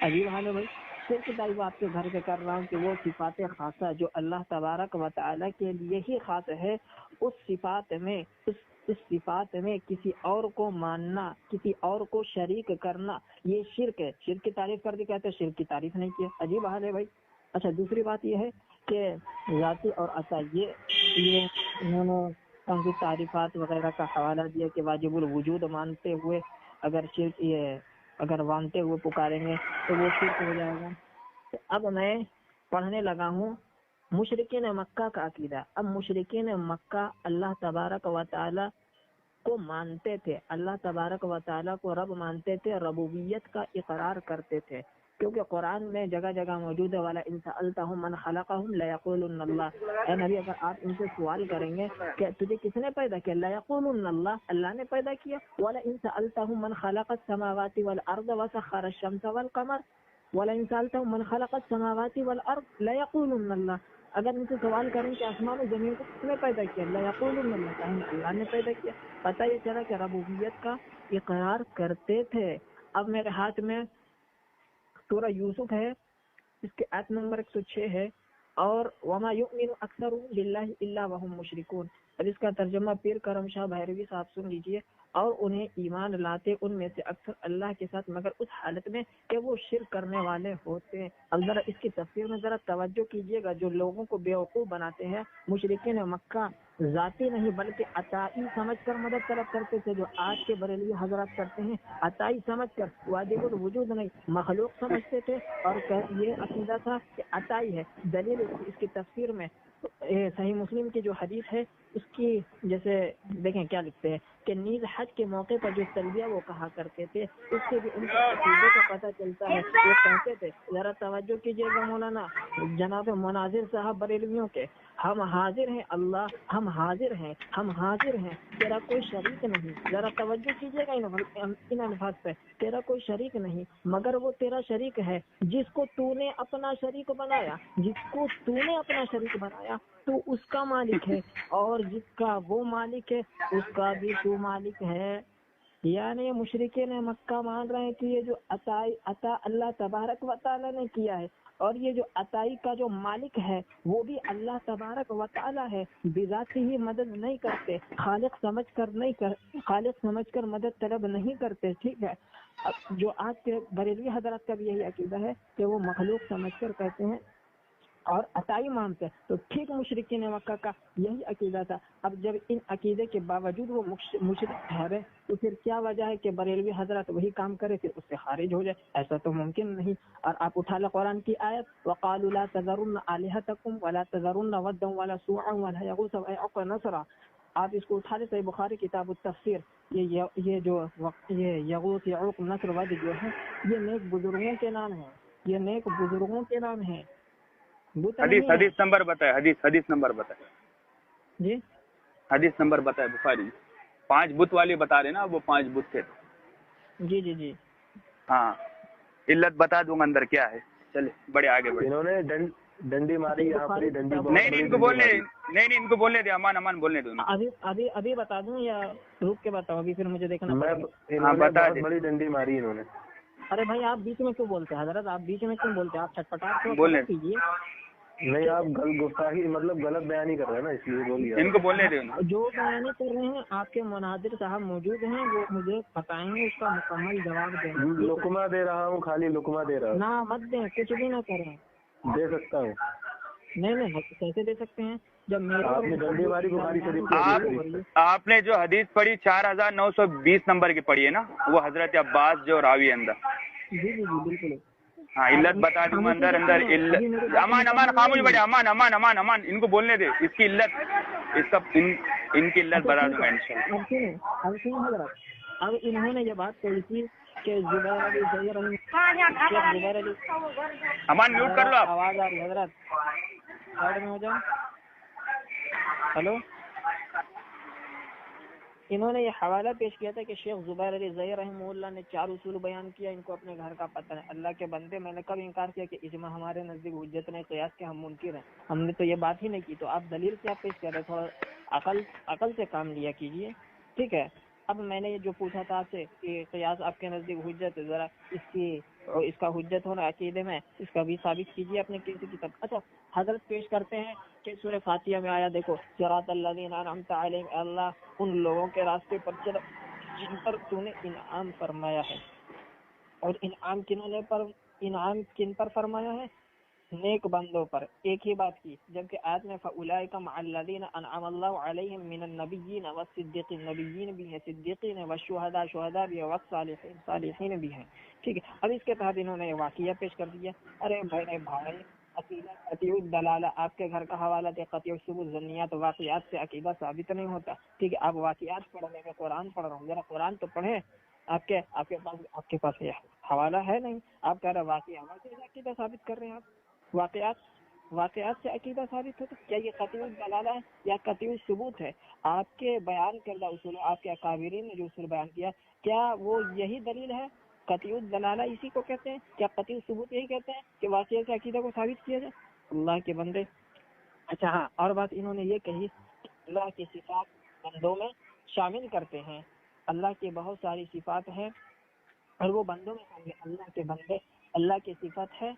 عجیب حال ہے بھائی. شرک کی تعریف آپ کے گھر سے کر رہا ہوں کہ وہ صفات خاصہ جو اللہ تبارک و تعالیٰ کے لیے ہی خاص ہے، اس صفات میں کسی اور کو ماننا، کسی اور کو شریک کرنا یہ شرک ہے. شرک کی تعریف کر دی، کہتے شرک کی تعریف نہیں کیا. عجیب حال ہے بھائی. اچھا دوسری بات یہ ہے کہ ذاتی اور عطا یہ انہوں نے ان تعریفات وغیرہ کا حوالہ دیا کہ واجب الوجود مانتے ہوئے اگر شرک اگر مانتے ہوئے پکاریں گے تو وہ شرک ہو جائے گا. تو اب میں پڑھنے لگا ہوں مشرکین مکہ کا عقیدہ. اب مشرکین مکہ اللہ تبارک و تعالی کو مانتے تھے، اللہ تبارک و تعالی کو رب مانتے تھے، ربوبیت کا اقرار کرتے تھے. کیونکہ قرآن میں جگہ جگہ موجود ہے وَلَئِن سَأَلْتَهُم مَّنْ خَلَقَهُم لَيَقُولُنَّ اللَّهُ۔ اے نبی اگر آپ ان سے سوال کریں گے کہ تجھے کس نے پیدا کیا، لَيَقُولُنَّ اللَّهُ، اللہ نے پیدا کیا۔ وَلَئِن سَأَلْتَهُم مَّنْ خَلَقَ السَّمَاوَاتِ وَالْأَرْضَ وَسَخَّرَ الشَّمْسَ وَالْقَمَرَ وَلَئِن سَأَلْتَهُم مَّنْ خَلَقَ السَّمَاوَاتِ وَالْأَرْضَ لَيَقُولُنَّ اللَّهُ، اگر ان سے سوال کریں کہ آسمان و زمین کو کس نے پیدا کیا، لَيَقُولُنَّ اللَّهُ، کہیں گے اللہ نے پیدا کیا۔ پتہ یہ چلا کہ ربوبیت کا اقرار کرتے تھے۔ اب میرے ہاتھ میں سورہ یوسف ہے، اس کے آیت نمبر 106 ہے، اور وَمَا يُؤْمِنُ أَكْثَرُهُم بِاللَّهِ إِلَّا وَهُم مُشْرِكُونَ۔ اب اس کا ترجمہ پیر کرم شاہ بھیروی صاحب سن لیجئے، اور انہیں ایمان لاتے ان میں سے اکثر اللہ کے ساتھ مگر اس حالت میں کہ وہ شرک کرنے والے ہوتے ہیں۔ اب ذرا اس کی تفسیر میں ذرا توجہ کیجئے گا۔ جو لوگوں کو بیوقوف بناتے ہیں مشرکین مکہ ذاتی نہیں بلکہ عطائی سمجھ کر مدد طلب کرتے تھے، جو آج کے بریلوی حضرات کرتے ہیں، عطائی سمجھ کر، واجب الوجود نہیں مخلوق سمجھتے تھے، اور یہ عقیدہ تھا کہ عطائی ہے۔ دلیل اس کی تفسیر میں صحیح مسلم کی جو حدیث ہے اس کی جیسے دیکھیں کیا لکھتے ہیں کہ نیز حج کے موقع پر جو تلبیہ وہ کہا کرتے تھے اس سے بھی ان کے عقیدے کا پتہ چلتا ہے۔ وہ کہتے تھے، ذرا توجہ کیجیے گا مولانا جناب مناظر صاحب بریلویوں کے، ہم حاضر ہیں اللہ، ہم حاضر ہیں، ہم حاضر ہیں، تیرا کوئی شریک نہیں۔ ذرا توجہ کیجیے گا ان الفاظ پہ، تیرا کوئی شریک نہیں مگر وہ تیرا شریک ہے جس کو تو نے اپنا شریک بنایا، جس کو تو نے اپنا شریک بنایا تو اس کا مالک ہے، اور جس کا وہ مالک ہے اس کا بھی تو مالک ہے۔ یعنی مشرکین مکہ مان رہے ہیں کہ یہ جو عطا اللہ تبارک و تعالی نے کیا ہے، اور یہ جو عطائی کا جو مالک ہے وہ بھی اللہ تبارک و تعالی ہے، بذاتی ہی مدد نہیں کرتے، خالق سمجھ کر مدد طلب نہیں کرتے۔ ٹھیک ہے، اب جو آج کے بریلوی حضرات کا بھی یہی عقیدہ ہے کہ وہ مخلوق سمجھ کر کہتے ہیں اور عطائی مانتے ہیں، تو ٹھیک مشرکین مکہ کا یہی عقیدہ تھا۔ اب جب ان عقیدے کے باوجود وہ مشرک ٹھہرے تو پھر کیا وجہ ہے کہ بریلوی حضرات وہی کام کرے پھر اس سے خارج ہو جائے؟ ایسا تو ممکن نہیں۔ اور آپ اٹھا لیں قرآن کی آیت وَقَالُوا لَا تَذَرُنَّ آلِهَتَكُمْ وَلَا تَذَرُنَّ وَدًّا وَلَا سُوَاعًا وَلَا يَغُوثَ وَيَعُوقَ وَنَسْرًا۔ آپ اس کو اٹھا لیں صحیح بخاری کتاب التفسیر، یہ جو یہ یغوث یعوق نصر ود جو ہے یہ نیک بزرگوں کے نام ہیں، یہ نیک بزرگوں کے نام ہیں، حدیث نمبر بتائے، حدیث نمبر بتائے جی، حدیث نمبر بتائے بخاری 5 بت والی بتا رہے نا، وہ 5 بت تھے۔ جی جی جی ہاں علت بتا دوں گا اندر کیا ہے، چلے بڑے آگے بڑھے۔ انہوں نے ڈنڈی ماری یہاں پر، ڈنڈی نہیں ان کو بولنے نہیں ان کو بولنے دے، امان بولنے دو۔ ابھی بتا دوں یا رک کے بتاؤ؟ ابھی پھر مجھے دیکھنا میں پڑے گا۔ بہت بڑی ڈنڈی ماری انہوں نے۔ ارے بھائی آپ بیچ میں کیوں بولتے ہیں حضرت؟ آپ بیچ میں کیوں بولتے ہیں؟ آپ چھٹپٹاہٹ کو بولنے کیجیے۔ نہیں آپ گفتاخی مطلب غلط بیان ہی کر رہے ہیں نا، اس لیے بولیے۔ ان کو بولنے دے۔ جو بیانی کر رہے ہیں آپ کے مناظر صاحب موجود ہیں، وہ مجھے بتائیں گے، اس کا مکمل جواب دیں گے۔ لقمہ دے رہا ہوں، خالی لقمہ دے رہا ہوں۔ نہ مت دیں، کچھ بھی نہ کریں۔ دے سکتا ہوں۔ نہیں کیسے دے سکتے ہیں جب آپ نے ڈنڈی ماری بخاری شریف کی؟ آپ نے جو حدیث پڑھی 4920 نمبر کی پڑھی ہے نا، وہ حضرت عباس جو راوی اندر۔ جی بالکل۔ ہاں علت بتا دوں گا اندر امان خاموش بیٹھے، امان ان کو بولنے دے۔ اس کی علت ان کی علت بتا دوں گا انشاءاللہ۔ اب سنیں حضرت، اب انہوں نے یہ بات کہی تھی کہ زبیر علی امان میوٹ کر لو آپ۔ آواز آ رہی حضرت، سائڈ میں ہو جاؤ۔ ہلو، انہوں نے یہ حوالہ پیش کیا تھا کہ شیخ زبیر علی ظہیر رحمہ اللہ نے 4 اصول بیان کیا، ان کو اپنے گھر کا پتہ ہے۔ اللہ کے بندے، میں نے کب انکار کیا کہ اجماع ہمارے نزدیک حجت نہیں، قیاس کے ہم منکر ہیں، ہم نے تو یہ بات ہی نہیں کی۔ تو آپ دلیل کیا پیش کر رہے؟ تھوڑا عقل سے کام لیا کیجیے، ٹھیک ہے۔ اب میں نے یہ جو پوچھا تھا آپ سے کہ قیاس آپ کے نزدیک حجت ہے، ذرا اس کا حجت ہونا عقیدے میں اس کا بھی ثابت کیجیے اپنے کسی کتاب۔ اچھا حضرت پیش کرتے ہیں کہ سورہ فاتحہ میں آیا، دیکھو صراط الذین انعمت علیہم، اللہ ان لوگوں کے راستے پر چل جن پر تو نے انعام فرمایا ہے۔ اور انعام کن پر فرمایا ہے؟ نیک بندوں پر، ایک ہی بات کی۔ جبکہ آیت میں فَأُولَٰئِکَ مَعَ الَّذِينَ أَنْعَمَ اللَّهُ عَلَيْهِم مِّنَ النَّبِيِّينَ وَالصِّدِّيقِينَ، نبیین بھی ہیں، صدیقین والشہداء، شہداء بھی ہیں، والصالحین، صالحین بھی ہیں، ٹھیک ہے۔ اب اس کے تحت انہوں نے واقعہ پیش کر دیا۔ ارے بھائی قطعی الدلالہ، آپ کے گھر کا حوالہ دے، قطعی الثبوت، ظنیات واقعات سے عقیدہ ثابت نہیں ہوتا، ٹھیک ہے۔ آپ واقعات پڑھنے میں قرآن پڑھ رہا ہوں، ذرا قرآن تو پڑھیں۔ آپ کے پاس یہ حوالہ ہے نہیں. آپ کہہ رہے واقعہ سے عقیدہ ثابت کر رہے ہیں. آپ واقعات سے عقیدہ ثابت ہوتا. کیا یہ قطعی دلالہ ہے یا قطعی ثبوت ہے؟ آپ کے بیان کردہ اصول، آپ کے اکابرین نے جو اصول بیان کیا، کیا وہ یہی دلیل ہے؟ قطعی دلالہ اسی کو کہتے ہیں؟ کیا قطعی ثبوت یہی کہتے ہیں کہ واقعہ سے عقیدہ کو ثابت کیا جائے؟ اللہ کے بندے. اچھا ہاں، اور بات انہوں نے یہ کہی کہ اللہ کی صفات بندوں میں شامل کرتے ہیں. اللہ کی بہت ساری صفات ہیں اور وہ بندوں میں شامل. اللہ کی صفت ہے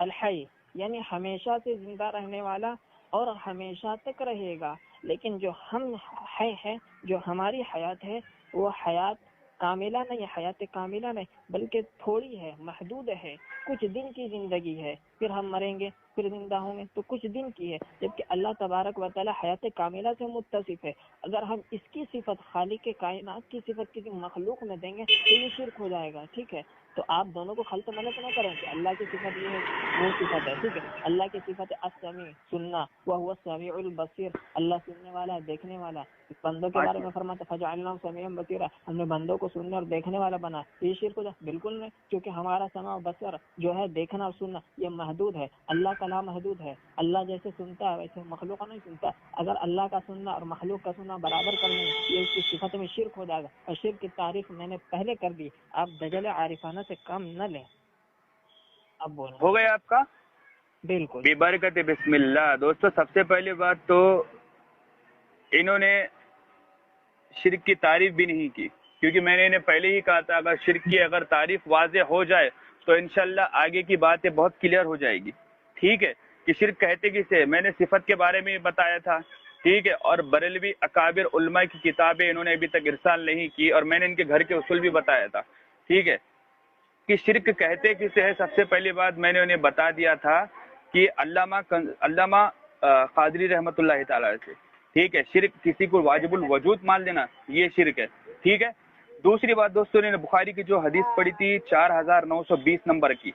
الحی، یعنی ہمیشہ سے زندہ رہنے والا اور ہمیشہ تک رہے گا. لیکن جو ہم ہیں، جو ہماری حیات ہے، وہ حیات کاملہ نہیں، حیات کاملہ نہیں، بلکہ تھوڑی ہے، محدود ہے. کچھ دن کی زندگی ہے، پھر ہم مریں گے، پھر زندہ ہوں گے، تو کچھ دن کی ہے. جبکہ اللہ تبارک و تعالی حیات کاملہ سے متصف ہے. اگر ہم اس کی صفت خالق کائنات کی صفت کسی مخلوق میں دیں گے تو یہ شرک ہو جائے گا. ٹھیک ہے، تو آپ دونوں کو خلط ملط نہ کریں کہ اللہ کی صفت یہ ہے، وہ صفت ہے. ٹھیک ہے، اللہ کی صفت السمیع، سننا، وهو السمیع البصیر، اللہ سننے والا ہے، دیکھنے والا. بندوں کے بارے میں فرماتا فجعلناہ سمیعا بصیرا، ہم نے بندوں کو سننے اور دیکھنے والا بنا. یہ شرک ہو جائے؟ بالکل نہیں، کیونکہ ہمارا سمع و بصر جو ہے، دیکھنا اور سننا، یہ محدود ہے. اللہ کا لا محدود ہے. اللہ جیسے سنتا ہے ویسے مخلوق نہیں سنتا. اگر اللہ کا سننا اور مخلوق کا سننا برابر کر لیں گے، یہ اس کی صفت میں شرک ہو جائے گا. اور شرک کی تعریف میں نے پہلے کر دی، آپ دجل عارفانہ سے کم نہ لیں. اب بولیں. ہو گیا آپ کا؟ بالکل. ببرکت بسم اللہ. دوستو، سب سے پہلی بات تو انہوں نے شرک کی تعریف بھی نہیں کی، کیونکہ میں نے انہیں پہلے ہی کہا تھا اگر شرک کی اگر تعریف واضح ہو جائے تو انشاءاللہ آگے کی باتیں بہت کلیئر ہو جائے گی. ٹھیک ہے، کہ شرک کہتے کسے، میں نے صفت کے بارے میں بتایا تھا. ٹھیک ہے، اور بریلوی اکابر علماء کی کتابیں انہوں نے ابھی تک ارسال نہیں کی، اور میں نے ان کے گھر کے اصول بھی بتایا تھا. ٹھیک ہے، کہ شرک کہتے کسے ہے. سب سے پہلی بات میں نے انہیں بتا دیا تھا کہ علامہ قادری رحمۃ اللہ تعالی سے. ٹھیک ہے، شرک کسی کو واجب الوجود مان لینا، یہ شرک ہے. ٹھیک ہے، دوسری بات دوستوں نے بخاری کی جو حدیث پڑھی تھی 4920 نمبر کی،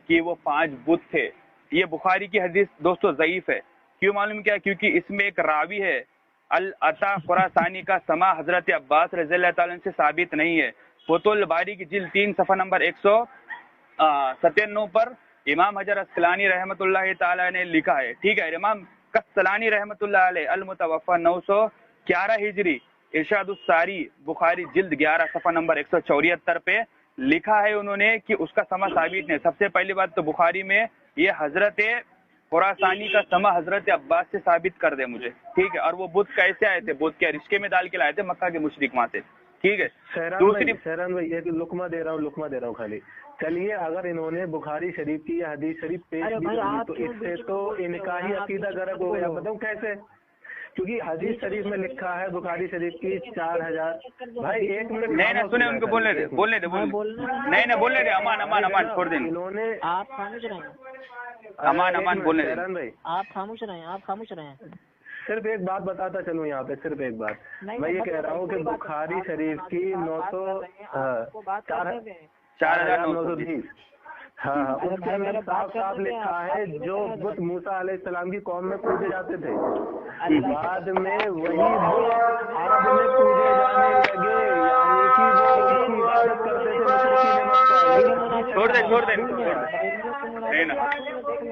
کہ وہ 5 بت تھے، یہ بخاری کی حدیث دوستوں ضعیف ہے. کیوں معلوم کیا؟ کیونکہ اس میں ایک راوی ہے العطا خراسانی کا سما حضرت عباس رضی اللہ تعالیٰ سے ثابت نہیں ہے. فتح الباری کی جلد 3 صفحہ نمبر 197 پر امام حجر اسقلانی رحمۃ اللہ تعالی نے لکھا ہے. ٹھیک ہے، امام قسطلانی رحمۃ اللہ علیہ المتوفى 911 ہجری ارشاد الساری بخاری جلد 11 صفحہ نمبر 174 پہ لکھا ہے انہوں نے کہ اس کا سما ثابت نہیں. سب سے پہلی بات تو بخاری میں یہ حضرت خراسانی کا سما حضرت عباس سے ثابت کر دے مجھے. ٹھیک ہے، اور وہ بت کیسے آئے تھے؟ بت کے رشکے میں ڈال کے لائے تھے مکہ کے مشرک وہاں سے. ٹھیک ہے، سہران بھائی ایک لقمہ دے رہا ہوں خالی. چلیے، اگر انہوں نے بخاری شریف کی یا حدیث شریف پیش کی تو اس سے تو ان کا ہی عقیدہ غلط ہو گیا. بتاؤں کیسے؟ کیونکہ حدیث شریف میں لکھا ہے بخاری شریف کی 4000. بھائی ایک منٹ نہیں سنیں، ان کو بولنے دے نہیں بولنے دے. امان چھوڑ دیں. انہوں نے آپ خاموش رہیں، امان بولنے دیں. سہران بھائی آپ خاموش رہیں. صرف ایک بات بتاتا چلوں یہاں پہ، صرف ایک بات. میں یہ کہہ رہا ہوں کہ بخاری شریف کی 4920 ہاں اس کے اندر صاف لکھا ہے جو بت موسیٰ علیہ السلام کی قوم میں پوجے جاتے تھے، بعد میں وہی بت عرب میں پوجے جانے لگے، یعنی کہ وہ ان کی عبادت کرتے تھے مشرکین مکہ. چھوڑ دیں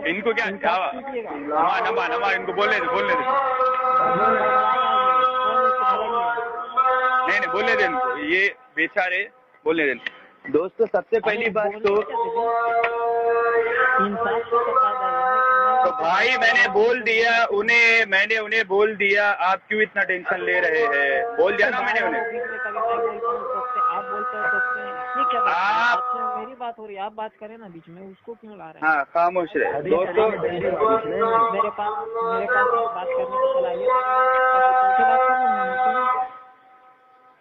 ان کو کیا امان ان کو بولنے دے. نہیں بولنے دیں ان کو، یہ بیچارے بولنے دیں. دوستو، سب سے پہلی بات تو بھائی میں نے بول دیا انہیں بول دیا. آپ کیوں اتنا ٹینشن لے رہے ہیں؟ بول دیا نا میں نے انہیں. میری بات ہو رہی ہے، آپ بات کریں نا بیچ میں، اس کو کیوں لا رہے ہیں؟ ہاں خاموش رہے دوستو. میرے پاس بات کرنے کی صلاحیت،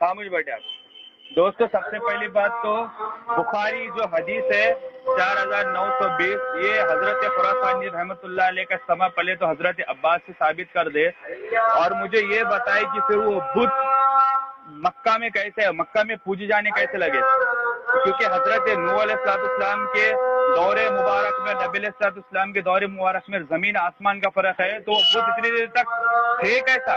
خاموش بیٹھے آپ. دوستو، سب سے پہلی بات تو بخاری جو حدیث ہے 4920 یہ حضرت خراسانی رحمۃ اللہ علیہ کا سما پہلے تو حضرت عباس سے ثابت کر دے، اور مجھے یہ بتائے کہ پھر وہ بت مکہ میں کیسے، مکہ میں پوجے جانے کیسے لگے. کیونکہ حضرت نوح علیہ السلام کے دور مبارک میں، نبی علیہ السلام کے دور مبارک میں زمین آسمان کا فرق ہے، تو وہ بت اتنی دیر تک تھے کیسا،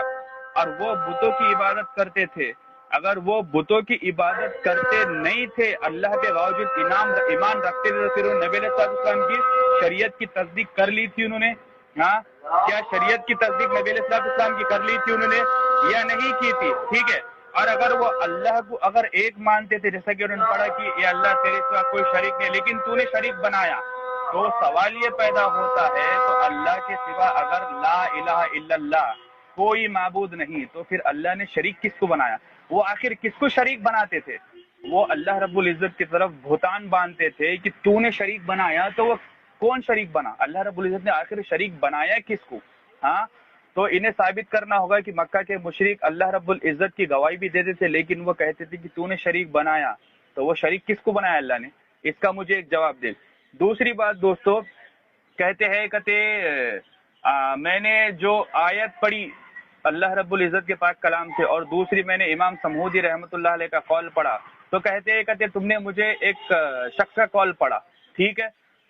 اور وہ بتوں کی عبادت کرتے تھے. اگر وہ بتوں کی عبادت کرتے نہیں تھے، اللہ کے باوجود ایمان رکھتے تھے، تو پھر نبی علیہ السلام کی شریعت کی تصدیق کر لی تھی انہوں نے؟ ہاں، کیا شریعت کی تصدیق نبی علیہ السلام کی کر لی تھی انہوں نے یا نہیں کی تھی؟ ٹھیک ہے، اور اگر وہ اللہ کو اگر ایک مانتے تھے، جیسا کہ انہوں نے پڑھا کہ اے اللہ تیرے سوا کوئی شریک نہیں، لیکن تو نے شریک بنایا، تو سوال یہ پیدا ہوتا ہے تو اللہ کے سوا اگر لا الہ الا اللہ کوئی معبود نہیں، تو پھر اللہ نے شریک کس کو بنایا؟ وہ آخر کس کو شریک بناتے تھے؟ وہ اللہ رب العزت کی طرف بہتان باندھتے تھے کہ تو نے شریک بنایا، تو وہ کون شریک بنا؟ اللہ رب العزت نے آخر شریک بنایا کس کو؟ ہاں، تو انہیں ثابت کرنا ہوگا کہ مکہ کے مشرک اللہ رب العزت کی گواہی بھی دیتے تھے، لیکن وہ کہتے تھے کہ تو نے شریک بنایا، تو وہ شریک کس کو بنایا اللہ نے؟ اس کا مجھے ایک جواب دے۔ دوسری بات دوستو، کہتے ہیں میں نے جو آیت پڑھی اللہ رب العزت کے پاک کلام سے، اور دوسری میں نے امام سمودی رحمۃ اللہ علیہ کا قول پڑھا، تو کہتے تم نے مجھے ایک شخص کا قول پڑھا، ٹھیک ہے،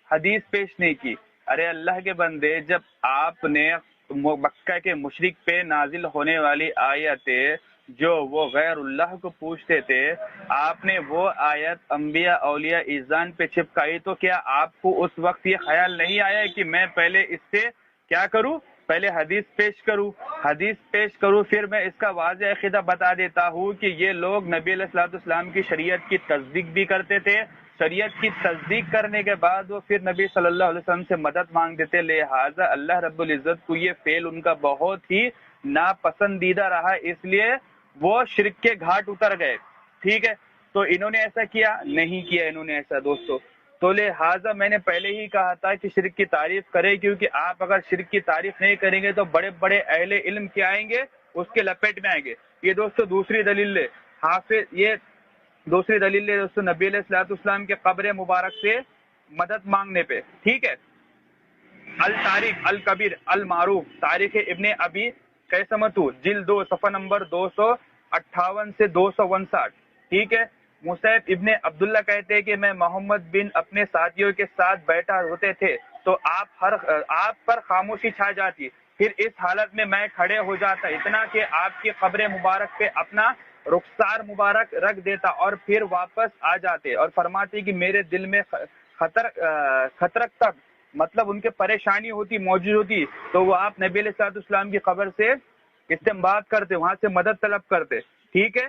حدیث پیش نہیں کی۔ ارے اللہ کے بندے، جب آپ نے مکہ کے مشرک پہ نازل ہونے والی آیتیں جو وہ غیر اللہ کو پوچھتے تھے، آپ نے وہ آیت انبیاء اولیاء ایذان پہ چپکائی، تو کیا آپ کو اس وقت یہ خیال نہیں آیا کہ میں پہلے اس سے کیا کروں؟ پہلے حدیث پیش کروں، پھر میں اس کا واضح عقیدہ بتا دیتا ہوں کہ یہ لوگ نبی علیہ السلام کی شریعت کی تصدیق بھی کرتے تھے، شریعت کی تصدیق کرنے کے بعد وہ پھر نبی صلی اللہ علیہ وسلم سے مدد مانگ دیتے، لہٰذا اللہ رب العزت کو یہ فعل ان کا بہت ہی ناپسندیدہ رہا، اس لیے وہ شرک کے گھاٹ اتر گئے، ٹھیک ہے۔ تو انہوں نے ایسا کیا نہیں کیا، انہوں نے ایسا دوستو، تو لہٰذا میں نے پہلے ہی کہا تھا کہ شرک کی تعریف کرے، کیونکہ آپ اگر شرک کی تعریف نہیں کریں گے تو بڑے بڑے اہل علم کیا آئیں گے، اس کے لپیٹ میں آئیں گے۔ یہ دوستو دوسری دلیل لے، دوسری دلیل لے دوستو، نبی علیہ السلام کے قبر مبارک سے مدد مانگنے پہ، ٹھیک ہے۔ التاریخ الکبیر المعروف، تاریخ ابن ابی قیسمۃ جلد 2 صفحہ نمبر 258 سے 259، ٹھیک ہے۔ مصعب ابن عبداللہ کہتے ہیں کہ میں محمد بن اپنے ساتھیوں کے ساتھ بیٹھا ہوتے تھے تو آپ پر خاموشی چھا جاتی، پھر اس حالت میں میں کھڑے ہو جاتا، اتنا کہ آپ کی قبر مبارک پہ اپنا رخسار مبارک رکھ دیتا اور پھر واپس آ جاتے اور فرماتے کہ میرے دل میں خطرک تک مطلب ان کے پریشانی ہوتی موجود ہوتی، تو وہ آپ نبی علیہ السلام کی قبر سے استنباط کرتے، وہاں سے مدد طلب کرتے، ٹھیک ہے۔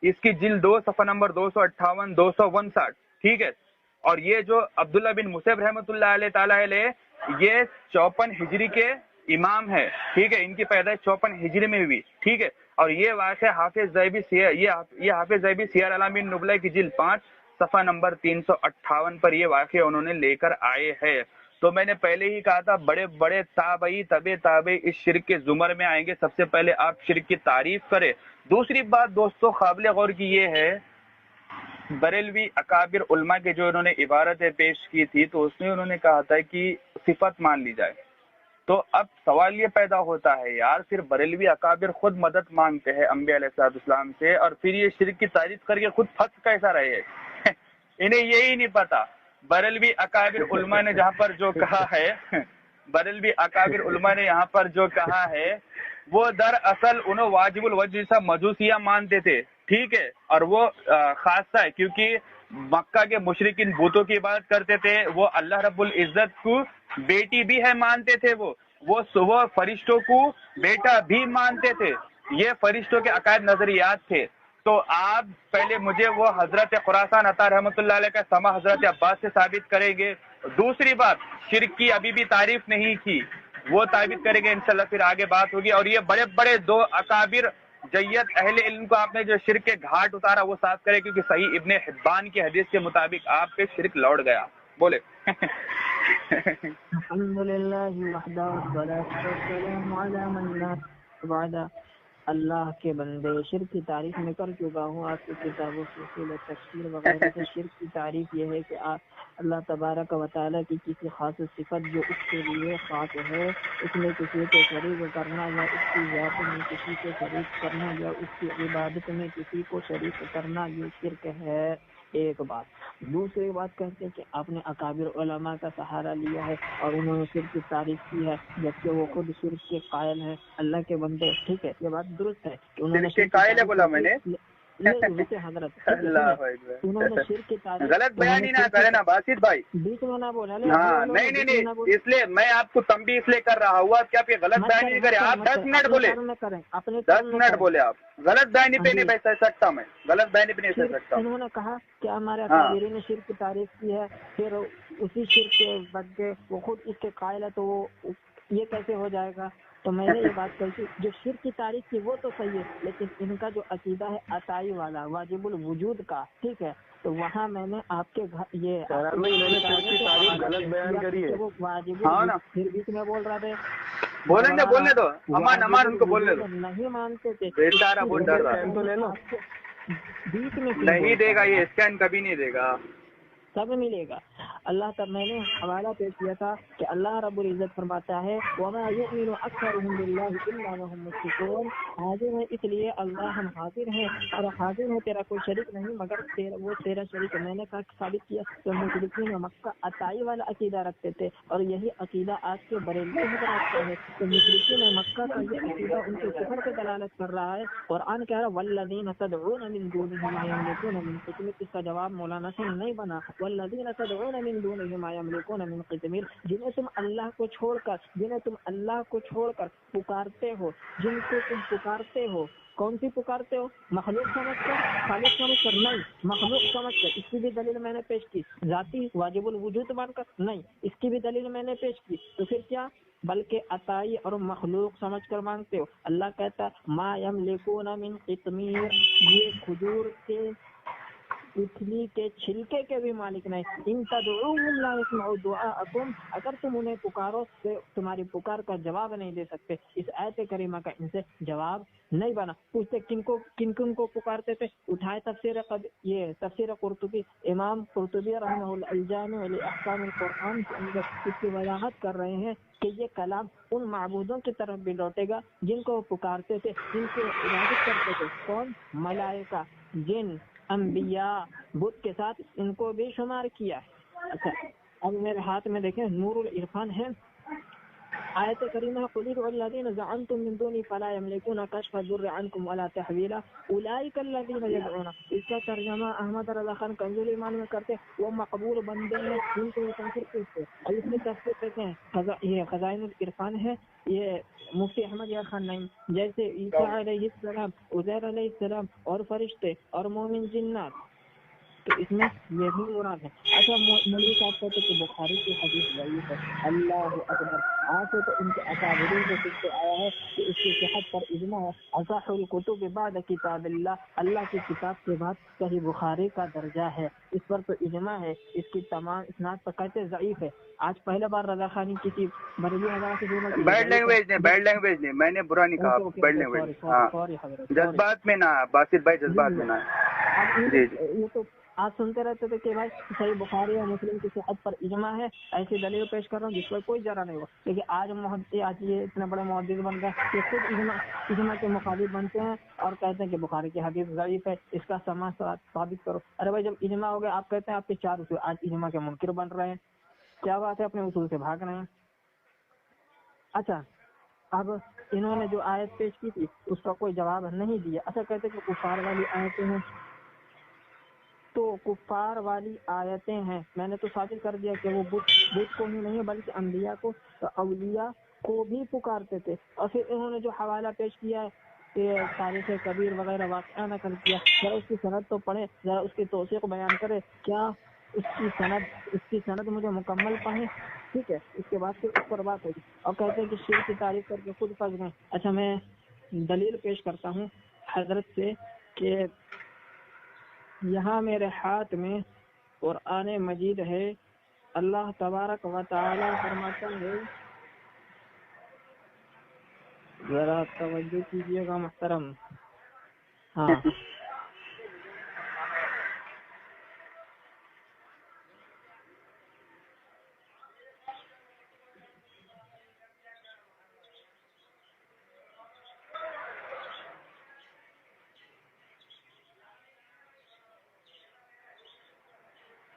اس کی جلد 2 صفحہ نمبر 258 259، ٹھیک ہے۔ اور یہ جو عبداللہ بن مصعب رحمۃ اللہ علیہ تعالیٰ علیہ، یہ 54 ہجری کے امام ہے، ٹھیک ہے، ان کی پیدائش 54 ہجری میں ہوئی، ٹھیک ہے۔ اور یہ واقعہ حافظ ذیبی سیر اعلام النبلہ کی جلد 5 صفحہ نمبر 358 پر یہ واقعہ انہوں نے لے کر آئے ہیں۔ تو میں نے پہلے ہی کہا تھا بڑے بڑے تابعی اس شرک کے زمر میں آئیں گے، سب سے پہلے آپ شرک کی تعریف کریں۔ دوسری بات دوستو قابل غور کی یہ ہے، بریلوی اکابر علماء کے جو انہوں نے عبارتیں پیش کی تھی، تو اس میں انہوں نے کہا تھا کہ صفت مان لی جائے، تو اب سوال یہ پیدا ہوتا ہے یار، پھر بریلوی اکابر خود مدد مانگتے ہیں انبیاء علیہ السلام سے، اور پھر یہ شرک کی تعریف کر کے خود پھنس کیسا رہے؟ انہیں یہی نہیں پتا۔ بریلوی اکابر علماء نے جہاں پر جو کہا ہے، بریلوی اکابر علماء نے یہاں پر جو کہا ہے، وہ دراصل انہوں واجب الوجہ جیسا مجوسیہ مانتے تھے، ٹھیک ہے، اور وہ خاصہ ہے کیونکہ مکہ کے مشرکین بتوں کی عبادت کرتے تھے، وہ اللہ رب العزت کو بیٹی بھی ہے مانتے تھے، وہ فرشتوں کو بیٹا بھی مانتے تھے، یہ فرشتوں کے عقائد نظریات تھے۔ تو آپ پہلے مجھے وہ حضرت خراسان عطا رحمۃ اللہ علیہ کا سما حضرت عباس سے ثابت کریں گے۔ دوسری بات، شرک کی ابھی بھی تعریف نہیں کی، وہ ثابت کریں گے انشاءاللہ، پھر آگے بات ہوگی۔ اور یہ بڑے بڑے 2 اکابر جیت اہل علم کو آپ نے جو شرک کے گھاٹ اتارا وہ صاف کرے، کیونکہ صحیح ابن حبان کی حدیث کے مطابق آپ پہ شرک لوٹ گیا۔ بولے الحمدللہ وحدہ والصلاۃ والسلام علی من لا بعد۔ اللہ کے بندے، شرک کی تعریف میں کر چکا ہوں آپ کی کتابوں سے، اصول تفسیر وغیرہ سے۔ شرک کی تعریف یہ ہے کہ آپ اللہ تبارک و تعالیٰ کی کسی خاص صفت جو اس کے لیے خاص ہے، اس میں کسی کو شریک کرنا، یا اس کی ذات میں کسی کو شریک کرنا، یا اس کی عبادت میں کسی کو شریک کرنا، یہ شرک ہے، ایک بات۔ دوسری بات کہتے ہیں کہ آپ نے اکابر علماء کا سہارا لیا ہے اور انہوں نے شرک کی تعریف کی ہے، جبکہ وہ خود شرک کے قائل ہیں۔ اللہ کے بندے، ٹھیک ہے، یہ بات درست ہے کہ انہوں نے شرک کے قائل ہے، بولا میں نے یہ حضرت انہوں نے شرک کی تعریف غلط بیان ہی نہ کرے نا باسط بھائی، بیچ میں نہ بولے. ہاں نہیں، اس لیے میں آپ کو تنبیہ اس لیے کر رہا ہوا کہ آپ یہ غلط بیان نہیں کرے. آپ 10 منٹ بولے، 10 منٹ بولے آپ. غلط بیانی پہ نہیں بیٹھ سکتا میں، غلط بیانی پہ نہیں بیٹھ سکتا. انہوں نے کہا کہ ہمارے اکابرین نے شرک کی تعریف کی ہے، پھر اسی شرک کے بدلے وہ خود اس کے قائل ہے، تو وہ یہ کیسے ہو جائے گا؟ تو میں نے یہ بات کہی تھی، جو شرک کی تعریف کی وہ تو صحیح ہے، لیکن ان کا جو عقیدہ ہے عطائی والا واجب الوجود کا، ٹھیک ہے، تو وہاں میں نے آپ کے یہ غلط بیان کری ہے. وہ واجب ہاں نا، پھر بیچ میں بول رہا تھے، بولنے دو، امان ان کو بولنے دو. نہیں مانتے تھے، بیچارہ بہت ڈر رہا ہے. تو لے لو. بیچ میں نہیں دے گا، یہ اسکین کبھی نہیں دے گا. سب ملے گا. اللہ تعالیٰ میں نے حوالہ پیش کیا تھا کہ اللہ رب العزت فرماتا ہے وَمَا يُؤْمِنُ أَكْثَرُهُم بِاللَّهِ إِلَّا وَهُم مُشْرِكُونَ. حاضر ہے اس لیے اللہ ہم حاضر ہیں اور حاضر ہے تیرا کوئی شریک نہیں مگر وہ تیرا شریک ہے. میں نے کہا ثابت کیا کہ مشرکین مکہ عطائی والا عقیدہ رکھتے تھے اور یہی عقیدہ آج کے بریلوی حضرات کا ہے. تو مشرکین مکہ کا یہ عقیدہ ان کے کفر پہ دلالت کر رہا ہے. قرآن کہہ رہا وَالَّذِينَ تَدْعُونَ مِن دُونِهِ مَا يَمْلِكُونَ مِن قِطْمِيرٍ. اس کا جواب مولانا سے نہیں بنا. والذین تدعون من دونه ما يملكون من قطمیر. جنہیں تم اللہ کو چھوڑ کر پکارتے ہو، جن کو تم پکارتے ہو، کون سی پکارتے ہو؟ مخلوق سمجھ کر، خالق سمجھ کر نہیں، مخلوق سمجھ کر. اس کی بھی دلیل میں نے پیش کی. ذاتی واجب الوجود مان کر نہیں، اس کی بھی دلیل میں نے پیش کی. تو پھر کیا؟ بلکہ عطائی اور مخلوق سمجھ کر مانگتے ہو. اللہ کہتا ہے ما یملکون من قطمیر، یہ کھجور کے اتلی کے چھلکے کے بھی مالک نہیں. ان تدعوهم لا يسمعوا دعاءكم، اگر تم انہیں پکارو تو تمہاری پکار کا جواب نہیں دے سکتے. اس آیت کریمہ کا ان سے جواب نہیں بنا. پوچھتے کن کو پکارتے تھے؟ اٹھائے تفسیر قرطبی، امام قرطبی رحمہ اللہ الجامع لاحکام القرآن کے اندر اس کی وضاحت کر رہے ہیں کہ یہ کلام ان معبودوں کی طرف بھی لوٹے گا جن کو پکارتے تھے، جن کی عبادت کرتے تھے. کون؟ ملائکہ، جن، انبیاء، بت کے ساتھ ان کو بھی شمار کیا. اچھا اب میرے ہاتھ میں دیکھیں نور العرفان ہے، آیت کریمہ قل ادعوا الذین زعمتم من دونی فلا یملکون کشف الضر عنکم ولا تحویلا اولئک الذین یدعون. اس کا ترجمہ احمد رضا خان کنزول ایمان میں کرتے وہ مقبول بندے ہیں جن کو تنصر کرتے. اور اس میں تفسیر دیتے ہیں، یہ خزائن العرفان ہے، یہ مفتی احمد یار خان نہیں. جیسے عیسیٰ علیہ السلام، عزیر علیہ السلام اور فرشتے اور مومن جنات، تو اس میں یہ بھی مراد ہے. اچھا مولوی صاحب کہتے کہ بخاری کی حدیث ضعیف ہے. اللہ اکبر. آج سے تو ان کے اکابرین سے سکھ سے آیا ہے کہ اس کی صحت پر اجماع ہے. اصح الکتب بعد کتاب اللہ کی کتاب کے بعد صحیح بخاری کا درجہ ہے، اس پر تو اجماع ہے. اس کی تمام اسناد پر کہتے ضعیف ہے. آج پہلے بار رضا خانی کسی بریلوی حضرات سے سنا کہ بیڈ لینگویج نہیں، میں نے برا نہیں کہا. بیڈ لینگویج، جذبات میں نہ باسط بھائی، جذبات میں نہ. جی یہ تو آج سنتے رہتے تھے کہ بھائی صحیح بخاری اور مسلم کی صحت پر اجماع ہے، ایسی دلیل پیش کر رہا ہوں جس پر کوئی جرا نہیں ہوا. لیکن آج یہ اتنے بڑے محدث بن گئے کہ خود اجماع کے مخالف بنتے ہیں اور کہتے ہیں کہ بخاری کی حدیث ضعیف ہے، اس کا سما ثابت کرو. ارے بھائی جب اجماع ہو گیا، آپ کہتے ہیں آپ کے 4 اصول، آج اجماع کے منکر بن رہے ہیں. کیا بات ہے، اپنے اصول سے بھاگ رہے ہیں. اچھا اب انہوں نے جو آیت پیش کی تھی اس کا کوئی جواب نہیں دیا. اچھا کہتے کہ کفار والی آیتیں ہیں، تو کفار والی آیتیں ہیں، میں نے تو ثابت کر دیا کہ وہ بت کو ہی نہیں بلکہ انبیاء کو، اولیاء کو بھی پکارتے تھے. اور پھر انہوں نے جو حوالہ پیش کیا ہے کہ تاریخ کبیر وغیرہ واقعہ نقل کیا، ذرا اس کی سند تو پڑھے، ذرا اس کی توثیق بیان کرے. کیا اس کی سند مجھے مکمل پڑھیں، ٹھیک ہے، اس کے بعد پھر اس پر بات ہوگی. اور کہتے ہیں کہ شرک کی تعریف کر کے خود پھنس گئے. اچھا میں دلیل پیش کرتا ہوں حضرت سے کہ یہاں میرے ہاتھ میں قرآن مجید ہے. اللہ تبارک و تعالی فرماتا ہے، ذرا توجہ کیجیے گا محترم. ہاں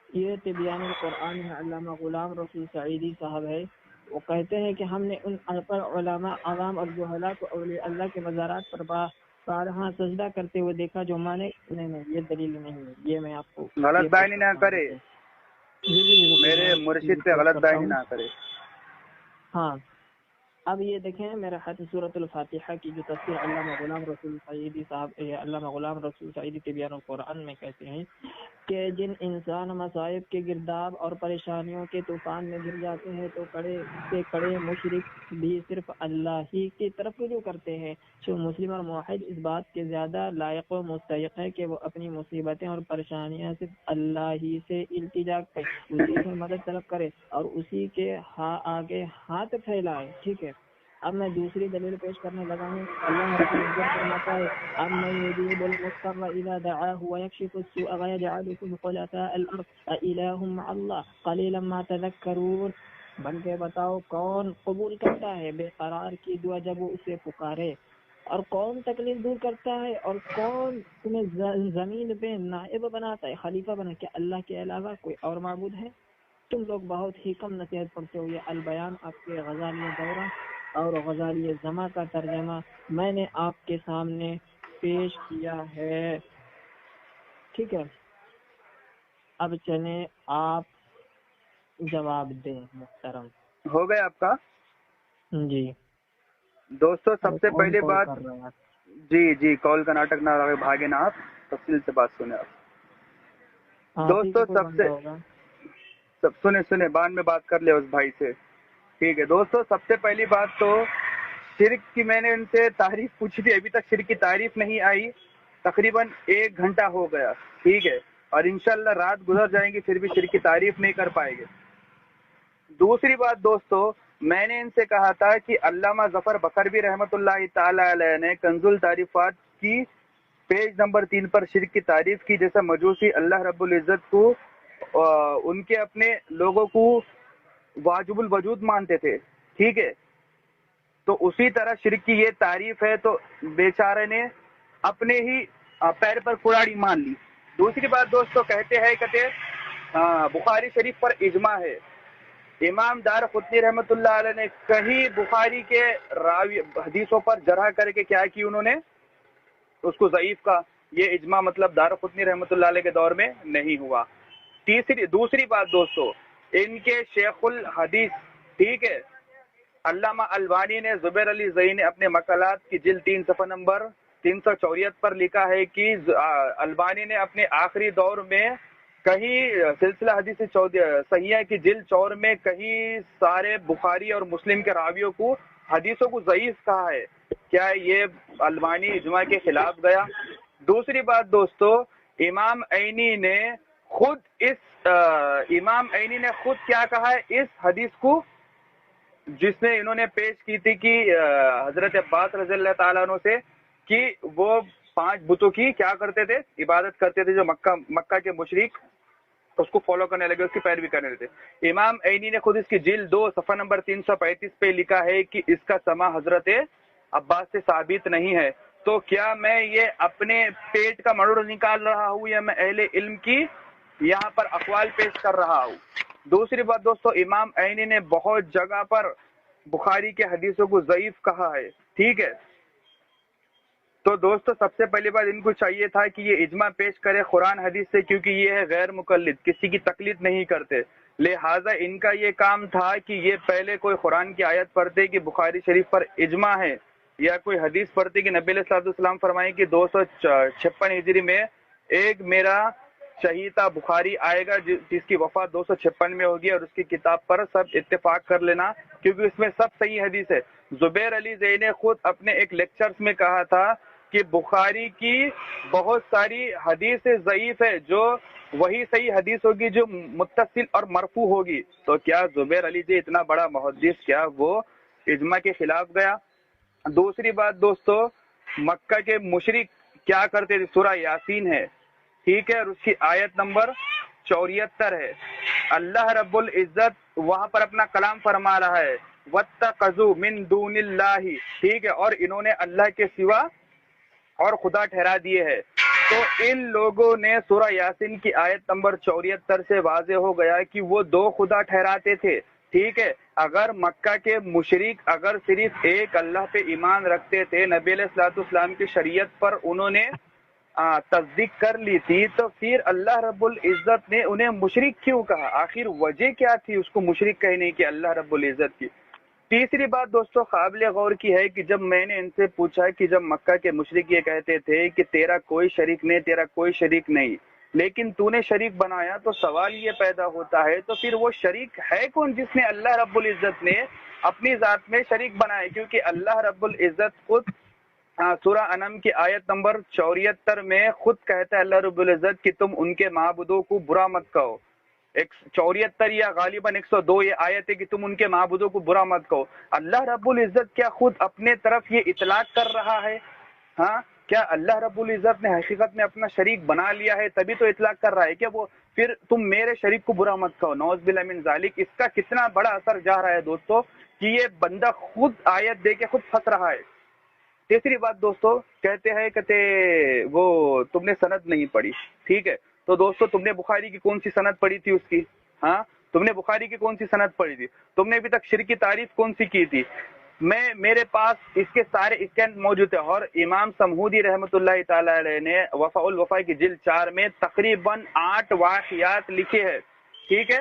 یہ تبیان القرآن ہے، علامہ غلام رسول سعیدی صاحب ہے. وہ کہتے ہیں کہ ہم نے ان ان پڑھ علماء عوام اور جہلاء کو اولیاء اللہ کے مزارات پر ہاں سجدہ کرتے ہوئے دیکھا جو مانے نہیں یہ دلیل نہیں ہے، یہ میں آپ کو غلط بیانی نہ کرے، جی میرے مرشد پہ غلط بیانی نہ کرے۔ ہاں اب یہ دیکھیں میرا خط سورۃ الفاتحہ کی جو تفسیر علامہ غلام رسول سعیدی صاحب علامہ غلام رسول سعیدی تبیان القرآن میں کہتے ہیں کہ جن انسان مصائب کے گرداب اور پریشانیوں کے طوفان میں گر جاتے ہیں تو کڑے مشرک بھی صرف اللہ ہی کی طرف رجوع کرتے ہیں۔ جو مسلم اور موحد اس بات کے زیادہ لائق و مستحق ہے کہ وہ اپنی مصیبتیں اور پریشانیاں صرف اللہ ہی سے التجا کرے، اسی سے مدد طلب کرے اور اسی کے آگے ہاتھ پھیلائے۔ ٹھیک ہے، اب میں دوسری دلیل پیش کرنے لگا ہوں۔ اللہ رب العزت فرماتا ہے اَمَّن يُجِيبُ الْمُضْطَرَّ إِذَا دَعَاهُ وَيَكْشِفُ السُّوءَ وَيَجْعَلُكُمْ خُلَفَاءَ الْأَرْضِ أَإِلَٰهٌ مَّعَ اللَّهِ قَلِيلًا مَّا تَذَكَّرُونَ، بلکہ بتاؤ کون قبول کرتا ہے بے قرار کی دعا جب وہ اسے پکارے، اور کون تکلیف دور کرتا ہے، اور کون تمہیں زمین پہ نائب بناتا ہے، خلیفہ بنا، کیا اللہ کے علاوہ کوئی اور معبود ہے؟ تم لوگ بہت ہی کم نصیحت پڑھتے ہو۔ یہ البیان آپ کے غزالیہ دورہ اور غزالیہ زماں کا ترجمہ میں نے آپ کے سامنے پیش کیا ہے۔ ٹھیک ہے، اب چلیں آپ جواب دیں محترم۔ ہو گیا آپ کا؟ جی دوستو سب سے پہلی بات، کر رہے ہیں آپ؟ جی کال کا ناٹک نہ بھاگے نا آپ، تفصیل سے بات سنیں آپ۔ دوستو سنے بعد میں بات کر لے اس بھائی سے، ٹھیک ہے۔ دوستو سب سے پہلی بات تو شرک کی میں نے ان سے تعریف پوچھی تھی، ابھی تک شرک کی تعریف نہیں آئی، تقریباً 1 گھنٹہ ہو گیا، ٹھیک ہے، اور انشاءاللہ رات گزر جائیں گی پھر بھی شرک کی تعریف نہیں کر پائیں گے۔ دوسری بات دوستو، میں نے ان سے کہا تھا کہ علامہ ظفر بکروی رحمۃ اللہ تعالی علیہ نے کنز التعریفات کی پیج نمبر 3 پر شرک کی تعریف کی، جیسا مجوسی اللہ رب العزت کو ان کے اپنے لوگوں کو واجب الوجود مانتے تھے، ٹھیک ہے، تو اسی طرح شرک کی یہ تعریف ہے، تو بیچارے نے اپنے ہی پیر پر کڑاڑی مان لی۔ دوسری بات دوستو کہتے بخاری شریف پر اجماع ہے، امام دارقطنی رحمۃ اللہ علیہ نے کہیں بخاری کے راوی حدیثوں پر جرح کر کے کیا کی، انہوں نے اس کو ضعیف کا، یہ اجماع مطلب دارقطنی رحمۃ اللہ علیہ کے دور میں نہیں ہوا۔ دوسری بات دوستو، ان کے شیخ الحدیث، ٹھیک ہے، علامہ البانی نے زبیر علی زئی نے اپنے مقالات کی جلد 3 صفحہ نمبر 374 پر لکھا ہے کہ البانی نے اپنے آخری دور میں کہیں سلسلہ حدیث صحیحہ کی جلد 4 میں کہیں سارے بخاری اور مسلم کے راویوں کو حدیثوں کو ضعیف کہا ہے۔ کیا یہ البانی اجماع کے خلاف گیا؟ دوسری بات دوستو، امام عینی نے خود کیا کہا ہے اس حدیث کو، جس میں انہوں نے پیش کی تھی کہ حضرت عباس رضی اللہ تعالیٰ عنہ سے، کہ وہ 5 بتوں کی کیا کرتے تھے، عبادت کرتے تھے، جو مکہ کے مشرک اس کو فالو کرنے لگے، اس کی پیروی کرنے لگے۔ امام عینی نے خود اس کی جلد 2 صفحہ نمبر 335 پہ لکھا ہے کہ اس کا سما حضرت عباس سے ثابت نہیں ہے۔ تو کیا میں یہ اپنے پیٹ کا مروڑ نکال رہا ہوں یا میں اہل علم کی یہاں پر اقوال پیش کر رہا ہوں؟ دوسری بات دوستو، امام عینی نے بہت جگہ پر بخاری کے حدیثوں کو ضعیف کہا ہے، ٹھیک ہے۔ تو دوستو سب سے پہلی بات ان کو چاہیے تھا کہ یہ اجماع پیش کرے قرآن حدیث سے، کیونکہ یہ ہے غیر مقلد، کسی کی تقلید نہیں کرتے، لہٰذا ان کا یہ کام تھا کہ یہ پہلے کوئی قرآن کی آیت پڑھتے کہ بخاری شریف پر اجماع ہے، یا کوئی حدیث پڑھتے کہ نبی علیہ الصلوۃ والسلام فرمائے کہ 256 ہجری میں ایک میرا شہیدہ بخاری آئے گا جس کی وفات 256 میں ہوگی، اور اس کی کتاب پر سب اتفاق کر لینا کیونکہ اس میں سب صحیح حدیث ہے۔ زبیر علی زئی نے خود اپنے ایک لیکچرز میں کہا تھا کہ بخاری کی بہت ساری حدیث ضعیف ہے، جو وہی صحیح حدیث ہوگی جو متصل اور مرفوع ہوگی۔ تو کیا زبیر علی زئی اتنا بڑا محدث، کیا وہ اجماع کے خلاف گیا؟ دوسری بات دوستو، مکہ کے مشرک کیا کرتے تھے، سورہ یاسین ہے، ٹھیک ہے، اور اس کی آیت نمبر 74 ہے۔ اللہ رب العزت وہاں پر اپنا کلام فرما رہا ہے، وَاتَّخَذُوا مِن دُونِ اللَّهِ، ٹھیک ہے، اور انہوں نے اللہ کے سوا اور خدا ٹھہرا دیے ہے۔ تو ان لوگوں نے سورہ یاسین کی آیت نمبر 74 سے واضح ہو گیا کہ وہ 2 خدا ٹھہراتے تھے، ٹھیک ہے، اگر مکہ کے مشرک اگر صرف ایک اللہ پہ ایمان رکھتے تھے، نبی علیہ الصلوۃ والسلام کی شریعت پر انہوں نے تصدیق کر لی تھی، تو پھر اللہ رب العزت نے انہیں مشرک کیوں کہا؟ آخر وجہ کیا تھی اس کو مشرک کہنے کی اللہ رب العزت کی؟ تیسری بات دوستو قابل غور کی ہے کہ جب میں نے ان سے پوچھا کہ جب مکہ کے مشرک یہ کہتے تھے کہ تیرا کوئی شریک نہیں، تیرا کوئی شریک نہیں، لیکن تو نے شریک بنایا، تو سوال یہ پیدا ہوتا ہے تو پھر وہ شریک ہے کون جس نے اللہ رب العزت نے اپنی ذات میں شریک بنائے؟ کیونکہ اللہ رب العزت خود سورہ انعام کی آیت نمبر 74 میں خود کہتا ہے اللہ رب العزت کہ تم ان کے معبودوں کو برا مت کہو۔ 74 یا غالباً 102 یہ آیت ہے کہ تم ان کے معبودوں کو برا مت کہو۔ اللہ رب العزت کیا خود اپنے طرف یہ اطلاق کر رہا ہے؟ ہاں، کیا اللہ رب العزت نے حقیقت میں اپنا شریک بنا لیا ہے تبھی تو اطلاق کر رہا ہے کہ وہ پھر تم میرے شریک کو برا مت کہو؟ نعوذ باللہ من ذالک۔ اس کا کتنا بڑا اثر جا رہا ہے دوستو کہ یہ بندہ خود آیت دے کے خود پھنس رہا ہے۔ تیسری بات دوستو کہتے وہ تم نے سند نہیں پڑھی، ٹھیک ہے، تو دوستو تم نے بخاری کی کون سی سند پڑھی تھی اس کی؟ ہاں، تم نے بخاری کی کون سی سند پڑھی تھی؟ تم نے ابھی تک شرک کی تعریف کون سی کی تھی؟ میرے پاس اس کے سارے اسکین موجود ہے، اور امام سمہودی رحمۃ اللہ تعالی علیہ نے وفاء الوفا کی جلد 4 میں تقریباً 8 واقعات لکھے ہیں، ٹھیک ہے،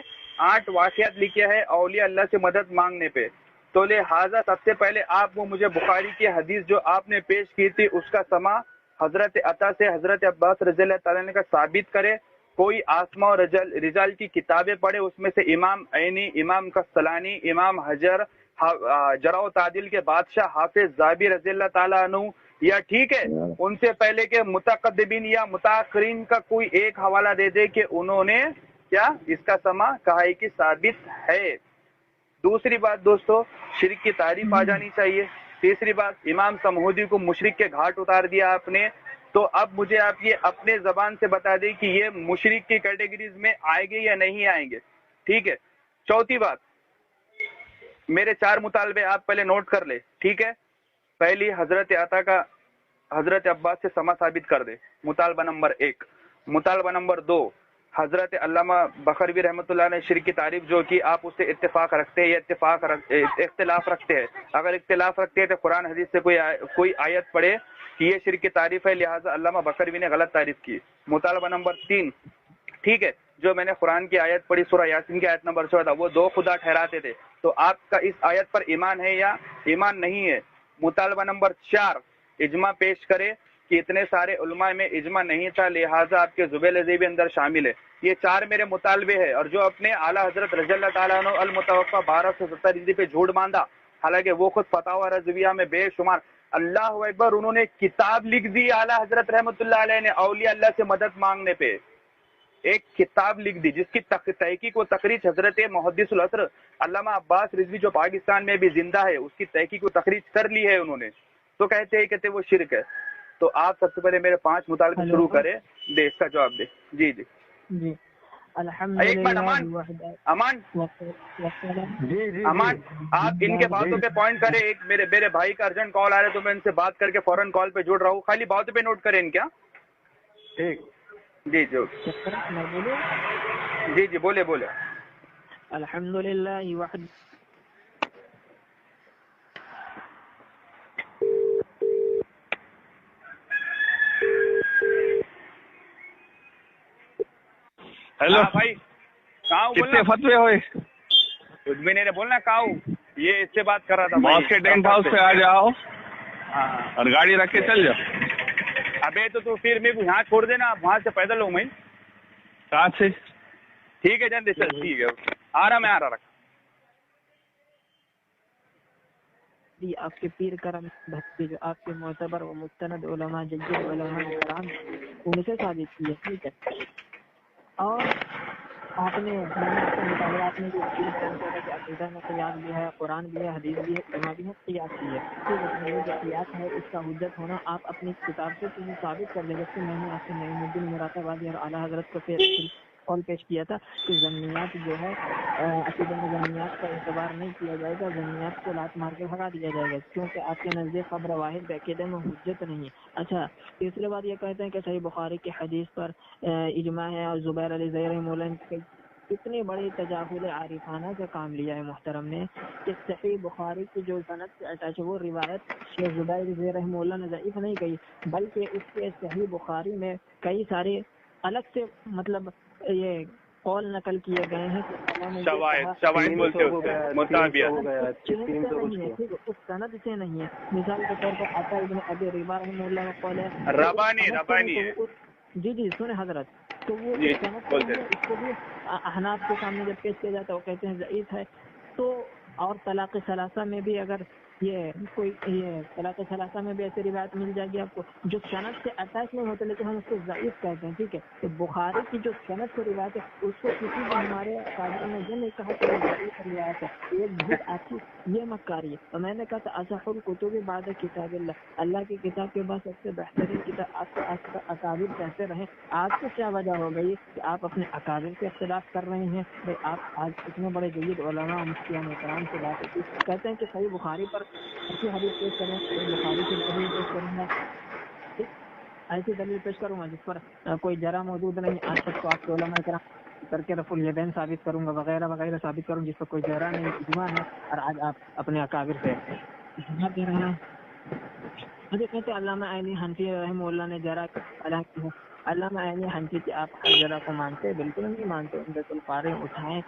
8 واقعات لکھے ہیں اولیاء اللہ سے مدد مانگنے پہ۔ تو لہٰذا سب سے پہلے آپ وہ مجھے بخاری کی حدیث جو آپ نے پیش کی تھی اس کا سما حضرت عطا سے حضرت عباس رضی اللہ تعالیٰ عنہ کا ثابت کرے، کوئی آسما اور رجال کی کتابیں پڑھے، اس میں سے امام عینی، امام قسطلانی، امام حجر، جرح و تعدیل کے بادشاہ حافظ ذہبی رضی اللہ تعالیٰ عنہ، یا ٹھیک ہے ان سے پہلے کے متقدمین یا متاخرین کا کوئی ایک حوالہ دے دے کہ انہوں نے کیا اس کا سما کہا ہے کہ ثابت ہے۔ دوسری بات دوستو شرک کی تعریف آ جانی چاہیے۔ تیسری بات امام سمہودی کو مشرک کے گھاٹ اتار دیا آپ نے، تو اب مجھے آپ یہ اپنے زبان سے بتا دیں کہ یہ مشرک کی کیٹیگریز میں آئیں گے یا نہیں آئیں گے، ٹھیک ہے۔ چوتھی بات، میرے 4 مطالبے آپ پہلے نوٹ کر لیں، ٹھیک ہے۔ پہلی، حضرت عطا کا حضرت عباس سے سما ثابت کر دے، مطالبہ نمبر 1۔ مطالبہ نمبر 2، حضرت علامہ بخروی رحمۃ اللہ نے شرک کی تعریف جو کی آپ اس سے اتفاق رکھتے ہیں یا اختلاف رکھتے ہیں؟ اگر اختلاف رکھتے ہیں تو قرآن حدیث سے کوئی آیت پڑھے کہ یہ شرک کی تعریف ہے، لہٰذا علامہ بخروی نے غلط تعریف کی۔ مطالبہ نمبر 3، ٹھیک ہے، جو میں نے قرآن کی آیت پڑھی سورہ یاسین کی آیت نمبر 14، وہ 2 خدا ٹھہراتے تھے، تو آپ کا اس آیت پر ایمان ہے یا ایمان نہیں ہے؟ مطالبہ نمبر 4، اجماع پیش کرے کہ اتنے سارے علماء میں اجماع نہیں تھا، لہٰذا آپ کے ذبیح بھی اندر شامل ہے۔ یہ 4 میرے مطالبے ہیں، اور جو اپنے اعلیٰ حضرت رضی اللہ تعالیٰ عنہ المتوفہ 1270 ہجری پہ جھوٹ باندھا، حالانکہ وہ خود فتاوی رضویہ میں بے شمار، اللہ اکبر، انہوں نے کتاب لکھ دی اعلیٰ حضرت رحمۃ اللہ علیہ نے اولیاء اللہ سے مدد مانگنے پہ، ایک کتاب لکھ دی جس کی تحقیق و تخریج حضرت محدث العصر علامہ عباس رضوی جو پاکستان میں بھی زندہ ہے اس کی تحقیق و تخریج کر لی ہے انہوں نے، تو کہتے وہ شرک ہے۔ تو آپ سب سے پہلے میرے 5 مطالبے شروع کریں، دے اس کا جواب دے۔ جی جی جی ایک منٹ امان امان، آپ ان کے باتوں پہ پوائنٹ کریں۔ ایک میرے بھائی کا ارجنٹ کال آ رہا ہے تو میں ان سے بات کر کے فوراً کال پہ جڑ رہا ہوں، خالی باتوں پہ نوٹ کریں کیا؟ ٹھیک، جی جی جی جی بولے۔ الحمدللہ وحد ہیلو بھائی کہاں ہوں؟ کتنے فتوے ہوئے؟ کچھ بھی نہیں بولنا، کہاں ہوں؟ یہ اس سے بات کر رہا تھا باس کے ٹینٹ ہاؤس پہ آ جاؤ ہاں، اور گاڑی رکھ کے چل جاؤ۔ ابے تو پھر میرے کو یہاں چھوڑ دینا، وہاں سے پیدل ہوں میں، کہاں سے؟ ٹھیک ہے جلدی چل، ٹھیک ہے آ رہا رکھ۔ آپ کے پیر کرم بھکتی جو آپ کے معتبر و مستند علماء جید علماء کرام ان سے ثابت کی ہے، ٹھیک ہے۔ اور آپ نے آپ کے مطالعات میں جو عقیدہ میں قیاس بھی ہے، قرآن بھی ہے، حدیث بھی ہے، اجماع بھی ہے، قیاس بھی ہے، ٹھیک ہے۔ یہ جو قیاس ہے اس کا حجت ہونا آپ اپنی کتاب سے ثابت کر لیں، جبکہ میں نے آپ سے نعیم الدین مراد آبادی اور اعلیٰ حضرت کو قول پیش کیا تھا کہ ضمنیات جو ہے عقیدہ میں ضمنیات کا اعتبار نہیں کیا جائے گا، ضمنیات کو لات مار کے بھگا دیا جائے گا، کیونکہ آپ کے نزدیک خبر واحد عقیدے میں حجت نہیں ہے۔ اچھا، تیسری بات یہ کہتے ہیں کہ صحیح بخاری کی حدیث پر اجماع ہے اور زبیر علی زیر مولن اتنے بڑے تجاہل عارفانہ کا کام لیا ہے محترم نے کہ صحیح بخاری کی جو سند سے اٹیچ وہ روایت شیخ زبیر رحمہ اللہ نے ضعیف نہیں کہی، بلکہ اس کے صحیح بخاری میں کئی سارے الگ سے مطلب یہ قول نقل کیے گئے ہیں کہ شواہد بولتے ہیں مطابعت، اس سند سے نہیں ہے۔ مثال کے طور پر عطا ابن ابی رباح رحمہ اللہ کا قول ہے ربانی ہے۔ جی سنیں حضرت، تو وہ اس کو بھی احناف کے سامنے جب پیش کیا جاتا ہے وہ کہتے ہیں ضعیف ہے۔ تو اور طلاق ثلاثہ میں بھی اگر یہ کوئی طلاق ثلاثہ میں بھی ایسی روایت مل جائے گی آپ کو جو سند سے اٹیچ نہیں ہوتے لیکن ہم اس کو ضعیف کہتے ہیں، ٹھیک ہے۔ تو بخاری کی جو سند سے روایت ہے اس کو کسی بھی ہمارے قاضی نے یہ نہیں کہا کہ وہ ضعیف روایت ہے، ایک بھوت آتی یہ مکاری ہے۔ اور میں نے کہا تھا اصح الکتب بعد کتاب اللہ کی کتاب کے بعد سب سے بہترین کتاب آپ کو اکابر کہتے رہیں۔ آج کو کیا وجہ ہو گئی کہ آپ اپنے اکابر سے اختلاف کر رہے ہیں؟ بھائی آپ آج اتنے بڑے جید علماء مفتیان کرام سے بات ہوتی کہتے ہیں کہ صحیح بخاری پر ایسی حدیث پیش کریں، صحیح بخاری سے دلیل پیش کروں گا، ایسی دلیل پیش کروں گا جس پر کوئی جرح موجود نہیں، آج تک تو آپ کے علماء کرام کر کے رفع الیدین ثابت کروں گا وغیرہ وغیرہ ثابت کروں جس پر کوئی جرح نہیں، اجماع ہے، اور آج آپ اپنے اکابر سے اجماع دے رہے ہیں۔ مجھے کہتے ہیں علامہ عینی حنفی رحمہ اللہ نے جرح کی ہے۔ علامہ عینی حنفی کی آپ ہر جرح کو مانتے؟ بالکل نہیں مانتے۔ عمدۃ القاری اٹھائیں،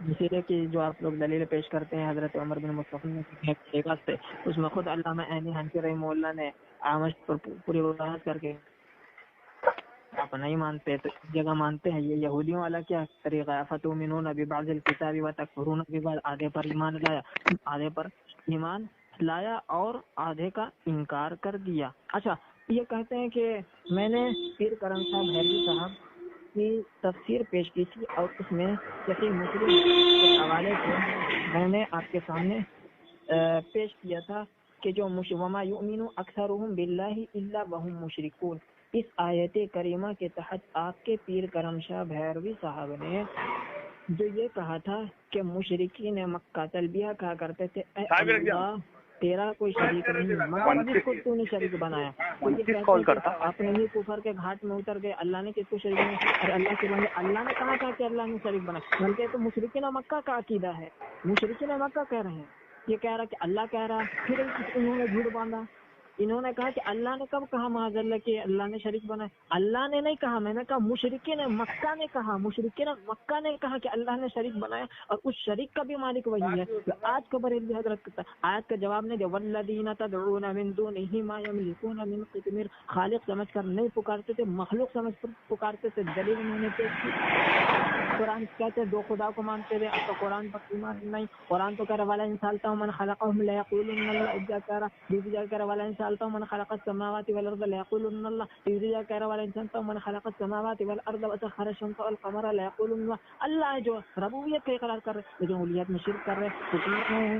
اسی لیے کہ جو آپ لوگ دلیل پیش کرتے ہیں حضرت عمر بن مصطفیٰ سے، اس میں خود علامہ عینی حنفی رحمہ اللہ نے آمش پر پوری وضاحت کر کے آپ نہیں مانتے تو اس جگہ مانتے ہیں۔ یہ یہودیوں والا کیا طریقہ ہے؟ فتؤمنون ببعض الکتاب وتکفرون ببعض، آدھے پر ایمان لایا اور آدھے کا انکار کر دیا۔ اچھا، یہ کہتے ہیں کہ میں نے پیر کرم صاحب حیدری صاحب کی تفسیر پیش کی تھی اور اس میں صحیح مسلم کے حوالے سے میں نے آپ کے سامنے پیش کیا تھا کہ جو وما یؤمن اکثرهم باللہ الا وهم مشرکون، اس آیت کریمہ کے تحت آپ کے پیر کرم شاہ بھیروی صاحب نے جو یہ کہا تھا کہ مشرکین مکہ تلبیہ کہا کرتے تھے اے اللہ تیرا کوئی شریک نہیں، مگر جس کو تو نے شریک بنایا، تو یہ کہتے ہیں آپ نے ہی کفر کے گھاٹ میں اتر گئے، اللہ نے کس کو شریک بنایا؟ اور اللہ کے بندے اللہ نے کہا تھا کہ اللہ نے شریک بنایا، بلکہ تو مشرکین مکہ کا عقیدہ ہے، مشرکین مکہ کہہ رہے ہیں، یہ کہہ رہا کہ اللہ کہہ رہا، پھر انہوں نے جھوٹ باندھا، انہوں نے کہا کہ اللہ نے کب کہا معاذ اللہ کہ اللہ نے شریک بنایا؟ اللہ نے نہیں کہا، میں نے کہا مشرکین مکہ نے کہا، مشرکین مکہ نے کہا کہ اللہ نے شریک بنایا، اور اس شریک کا بھی مالک وہی ہے۔ تو آج کا بریلوی حضرت آیت کا جواب نہیں دیا، والذین تدعون من دونہ ما یملکون من قطمیر، خالق سمجھ کر نہیں پکارتے تھے، مخلوق سمجھ کر پکارتے تھے۔ دلیل انہوں نے پیش کی، قرآن کہتے ہیں دو خدا کو مانتے ہوئے آپ کا قرآن پر ایمان نہیں، قرآن تو کہہ رہا والا انسالتا من خلقهم لیقولن اللہ، ایک جگہ کہہ رہا، دوسری جگہ کہہ رہا والا انسالتا من خلق السماوات والارض لیقولن اللہ، تیسری جگہ کہہ رہا والا انسالتا من خلق السماوات والارض وسخر الشمس والقمر لیقولن اللہ، اللہ ہے جو ربوبیت کا اقرار کر رہے لیکن اولوہیت میں شرک کر رہے، پکار رہے ہیں۔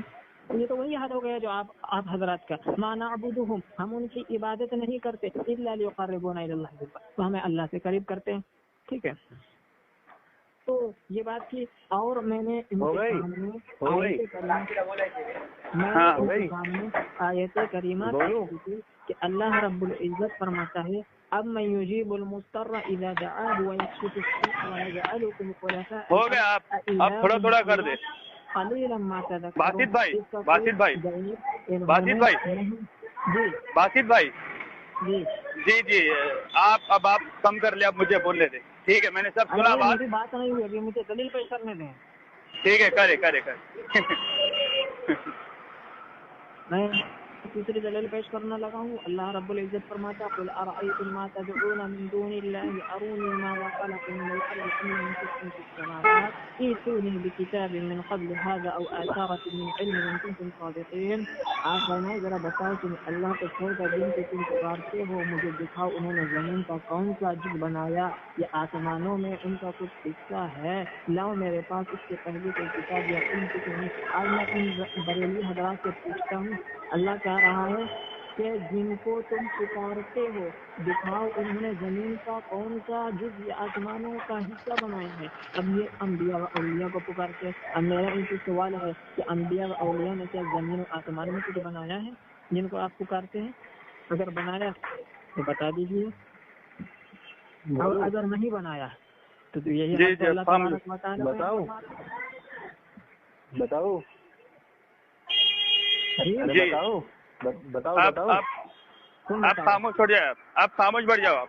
یہ تو وہی حد ہو گیا جو آپ حضرات کا، ما نعبدہم، ہم ان کی عبادت نہیں کرتے الا لیقربونا الی اللہ زلفی، تو ہمیں اللہ سے قریب کرتے ہیں، ٹھیک ہے۔ تو یہ بات تھی، اور میں نے آیت کریمہ کہ اللہ رب العزت فرماتا ہے اب میں یجیب المضطر اذا دعاه ويكشف السوء ويجعلكم خلفاء، ہو گیا، آپ تھوڑا تھوڑا کر دے۔ قلیلا ما تذکرون۔ باسط بھائی جی آپ کم کر لیں، اب مجھے بولنے دیں، ٹھیک ہے؟ میں نے سب سنا، بات نہیں ہوئی ابھی، مجھے دلیل پیش کرنے دیں۔ ٹھیک ہے، کرے میں تیسری دلیل پیش کرنا لگا ہوں۔ اللہ رب العزت فرماتا قل ارأیتم ما تدعون من دون اللہ ارونی ماذا خلقوا من الارض ام لم يخلقوا في السماوات ائتونی بکتاب من قبل هذا او آثارة من علم ان کنتم صادقین۔ آپ فرمائے ذرا بتاؤ تم اللہ کو چھوڑ کر جن کو تم پکارتے ہو مجھے دکھاؤ انہوں نے زمین کا کون سا جز بنایا یا آسمانوں میں ان کا کچھ حصہ ہے، لاؤ میرے پاس اس سے پہلے کوئی کتاب یا علم کچھ نہیں۔ آج میں ان بریلوی حضرات سے پوچھتا ہوں، اللہ کہہ رہا ہے کہ جن کو تم پکارتے ہو دکھاؤ انہوں نے زمین کا کون سا جز یا آسمانوں کا حصہ بنایا ہے۔ اب یہ انبیاء و اولیاء کو پکارتے ہیں۔ اب میرا ان سے سوال ہے کہ انبیاء و اولیاء نے کیا زمین و آسمان میں کچھ بنایا ہے جن کو آپ پکارتے ہیں؟ اگر بنایا تو بتا دیجیے، اور اگر نہیں بنایا تو یہی جی ہم کو جی اللہ تبارک و تعالیٰ بتاؤ بتاؤ جی ارے جی بتاؤ بتاؤ آپ بتاؤ آپ آپ خاموش ہو جائے، آپ خاموش بیٹھ جاؤ آپ.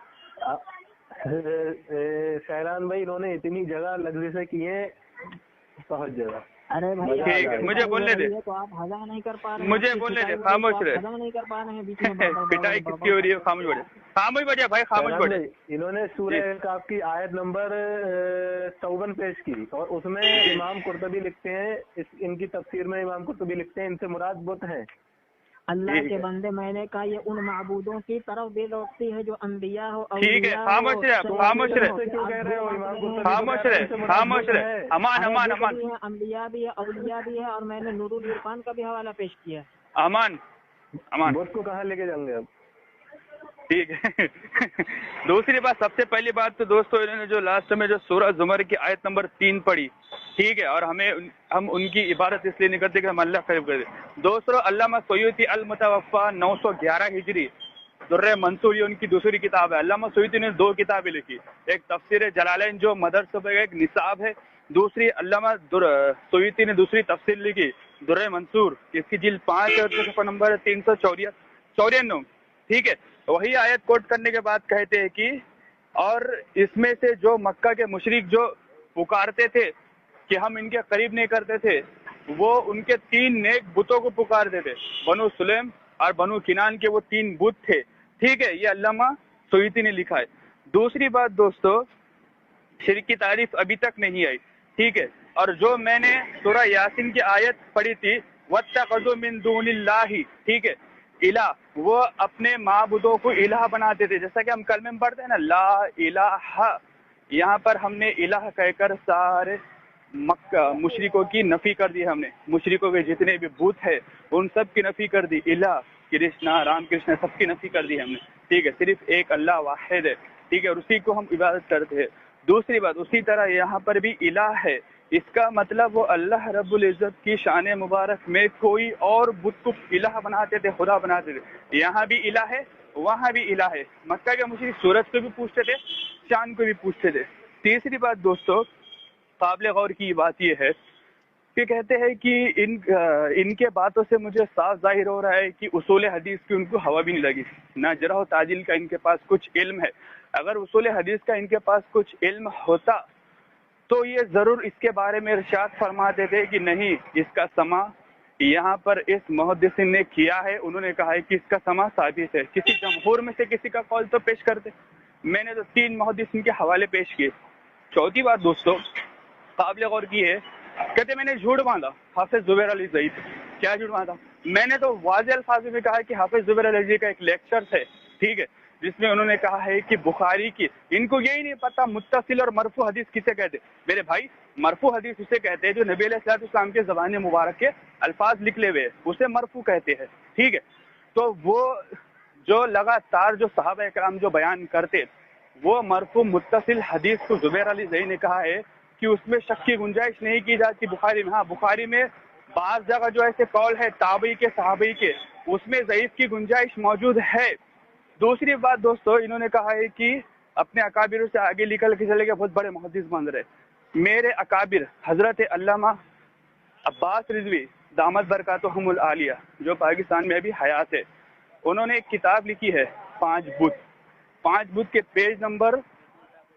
شہران بھائی انہوں نے اتنی جگہ لگزی سے کی ہے بہت جگہ. ارے بھائی ٹھیک ہے مجھے بولنے دے، تو آپ ہضم نہیں کر پا رہے ہیں، مجھے بولنے دے، خاموش رہے. ہضم نہیں کر پا رہے ہیں، بیچ میں پٹائی کس کی ہو رہی ہے؟ خاموش بیٹھے، خاموش بیٹھے بھائی، خاموش شہران بیٹھے. بھائی انہوں نے سورہ کاف کی آیت نمبر 54 پیش کی اور اس میں امام قرطبی لکھتے ہیں، ان کی تفسیر میں امام قرطبی لکھتے ہیں ان سے مراد بت ہیں. اللہ کے بندے، میں نے کہا یہ ان معبودوں کی طرف بھی لوٹتی ہے جو انبیاء ہو، ٹھیک ہے، خاموش رہے، خاموش رہے، کیوں کہہ رہے ہو؟ امام قرطبی خاموش رہے، خاموش رہے. امان امان امان انبیاء بھی ہے، اولیاء بھی ہے، اور میں نے نور العرفان کا بھی حوالہ پیش کیا. امان امان. بت کو کہاں لے کے جاؤں گے اب؟ ٹھیک ہے. دوسری بات، سب سے پہلی بات تو دوستو انہوں نے جو لاسٹ میں جو سورہ زمر کی آیت نمبر 3 پڑھی، ٹھیک ہے، اور ہم ان کی عبادت اس لیے نہیں کرتے کہ ہم اللہ قریب کرتے. دوستو علامہ سیوطی المتوفی 911 ہجری درہ منصور، یہ ان کی دوسری کتاب ہے. علامہ سیوطی نے 2 کتابیں لکھی، ایک تفسیر جلالین جو مدرسہ کا ایک نصاب ہے، دوسری علامہ سیوطی نے دوسری تفسیر لکھی درہ منصور، اس کی جلد 5 اور صفحہ نمبر 394. ٹھیک ہے، وہی آیت کوٹ کرنے کے بعد کہتے ہیں کہ اور اس میں سے جو مکہ کے مشرک جو پکارتے تھے کہ ہم ان کے قریب نہیں کرتے تھے، وہ ان کے 3 نیک بتوں کو پکارتے تھے. بنو سلیم اور بنو کنان کے وہ 3 بت تھے. ٹھیک ہے، یہ علامہ سیوطی نے لکھا ہے. دوسری بات دوستو، شرک کی تعریف ابھی تک نہیں آئی. ٹھیک ہے، اور جو میں نے سورہ یاسین کی آیت پڑھی تھی وَاتَّخَذُوا مِن دُونِ اللَّهِ، ٹھیک ہے، الہ، وہ اپنے معبودوں کو الہ بناتے تھے. جیسا کہ ہم کلمے میں پڑھتے ہیں نا لا الہ، یہاں پر ہم نے الہ کہہ کر سارے مکہ مشرکوں کی نفی کر دی. ہم نے مشرکوں کے جتنے بھی بت ہے ان سب کی نفی کر دی. الہ کرشنا، رام کرشنا، سب کی نفی کر دی ہم نے. ٹھیک ہے، صرف ایک اللہ واحد ہے. ٹھیک ہے، اور اسی کو ہم عبادت کرتے ہیں. دوسری بات، اسی طرح یہاں پر بھی الہ ہے، اس کا مطلب وہ اللہ رب العزت کی شان مبارک میں کوئی اور بت کو الہ بناتے تھے، خدا بناتے تھے. یہاں بھی الہ ہے، وہاں بھی الہ ہے. مکہ کے مشرک سورج کو بھی پوچھتے تھے، چاند کو بھی پوچھتے تھے. تیسری بات دوستو، قابل غور کی بات یہ ہے کہ کہتے ہیں کہ ان کے باتوں سے مجھے صاف ظاہر ہو رہا ہے کہ اصول حدیث کی ان کو ہوا بھی نہیں لگی، نہ جرح و تعدیل کا ان کے پاس کچھ علم ہے. اگر اصول حدیث کا ان کے پاس کچھ علم ہوتا تو یہ ضرور اس کے بارے میں ارشاد فرماتے تھے کہ نہیں، اس کا سماع یہاں پر اس محدثین نے کیا ہے، انہوں نے کہا ہے کہ اس کا سماع ثابت ہے. کسی جمہور میں سے کسی کا قول تو پیش کرتے. میں نے تو 3 محدثین کے حوالے پیش کیے. چوتھی بات دوستو قابل غور کی ہے، کہتے میں نے جھوٹ باندھا حافظ زبیر علی زئی. کیا جھوٹ باندھا؟ میں نے تو واضح الفاظ میں کہا کہ حافظ زبیر علی زئی کا ایک لیکچر ہے، ٹھیک ہے، جس میں انہوں نے کہا ہے کہ بخاری کی، ان کو یہی نہیں پتا متصل اور مرفوع حدیث کسے کہتے. میرے بھائی، مرفوع حدیث اسے کہتے ہیں جو نبی علیہ الصلوۃ والسلام کے زبان مبارک کے الفاظ نکلے ہوئے، اسے مرفوع کہتے ہیں. ٹھیک ہے، تو وہ جو لگاتار جو صحابہ کرام جو بیان کرتے، وہ مرفوع متصل حدیث کو زبیر علی زئی نے کہا ہے کہ اس میں شک کی گنجائش نہیں کی جاتی. بخاری میں، ہاں بخاری میں بعض جگہ جو ایسے قول ہے تابعی کے صحابی کے، اس میں ضعیف کی گنجائش موجود ہے. دوسری بات دوستو، انہوں نے کہا ہے کہ اپنے اکابر سے آگے نکل کے چلے گئے، بہت بڑے محدث بن رہے. میرے اکابر حضرت علامہ عباس رضوی دامت برکاتہم العالیہ، جو پاکستان میں ابھی حیات ہے، انہوں نے ایک کتاب لکھی ہے 5 بت کے پیج نمبر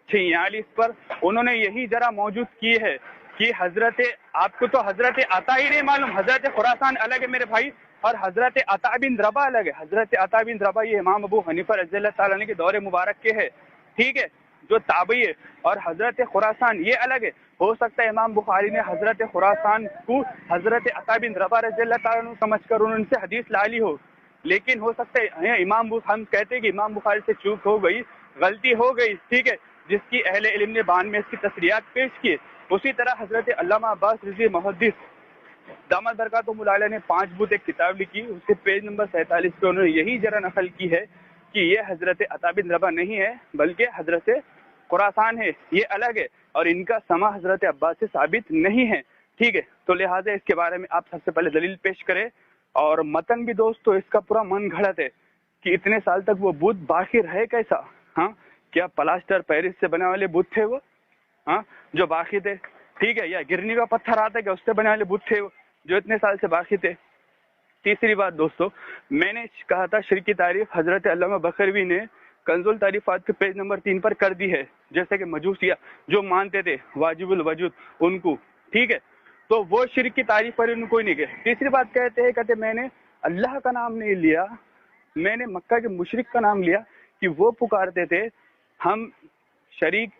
46 پر انہوں نے یہی ذرا موجود کی ہے کہ حضرت، آپ کو تو حضرت عطا ہی نہیں معلوم، حضرت خراسان الگ ہے میرے بھائی، اور حضرت عطا بن ربا الگ ہے. حضرت عطا بن ربا یہ امام ابو حنیفہ رضی اللہ تعالیٰ عنہ کے دور مبارک کے ہے، ٹھیک ہے، جو تابعی ہے. اور حضرت خراسان یہ الگ ہے. ہو سکتا ہے امام بخاری نے حضرت خراسان کو حضرت عطا بن ربا رضی اللہ تعالیٰ عنہ سمجھ کر انہوں نے سے حدیث لا لی ہو، لیکن ہو سکتا ہے ہم کہتے ہیں کہ امام بخاری سے چوک ہو گئی، غلطی ہو گئی، ٹھیک ہے، جس کی اہل علم نے بعد میں اس کی تصریحات پیش کی. اسی طرح حضرت علامہ عباس رضوی محدث دامت برکاتہم العالیہ نے 5 بت ایک کتاب لکھی، اس کے پیج نمبر 47 پہ انہوں نے یہی ذرا نقل کی ہے کہ یہ حضرت عطا بن ربا نہیں ہے بلکہ حضرت خراسان ہے، یہ الگ ہے، اور ان کا سماع حضرت عباس سے ثابت نہیں ہے. ٹھیک ہے، تو لہٰذا اس کے بارے میں آپ سب سے پہلے دلیل پیش کریں. اور متن بھی دوستو اس کا پورا من گھڑت ہے کہ اتنے سال تک وہ بت باقی رہے کیسا. ہاں، کیا پلاسٹر پیرس سے بنے والے بت تھے وہ؟ ہاں جو باقی تھے، ٹھیک ہے، یا گرنی کا پتھر آتا ہے کہ اس سے بنے والے بت تھے جو اتنے سال سے باقی تھے. تیسری بات دوستو، میں نے کہا تھا شرک کی تعریف حضرت علامہ بخروی نے کنز التعریفات کے پیج نمبر 3 پر کر دی ہے، جیسے کہ مجوسیہ جو مانتے تھے واجب الوجود ان کو، ٹھیک ہے، تو وہ شرک کی تعریف پر ان کوئی نہیں گئے. تیسری بات کہتے میں نے اللہ کا نام نہیں لیا، میں نے مکہ کے مشرک کا نام لیا کہ وہ پکارتے تھے ہم شریک،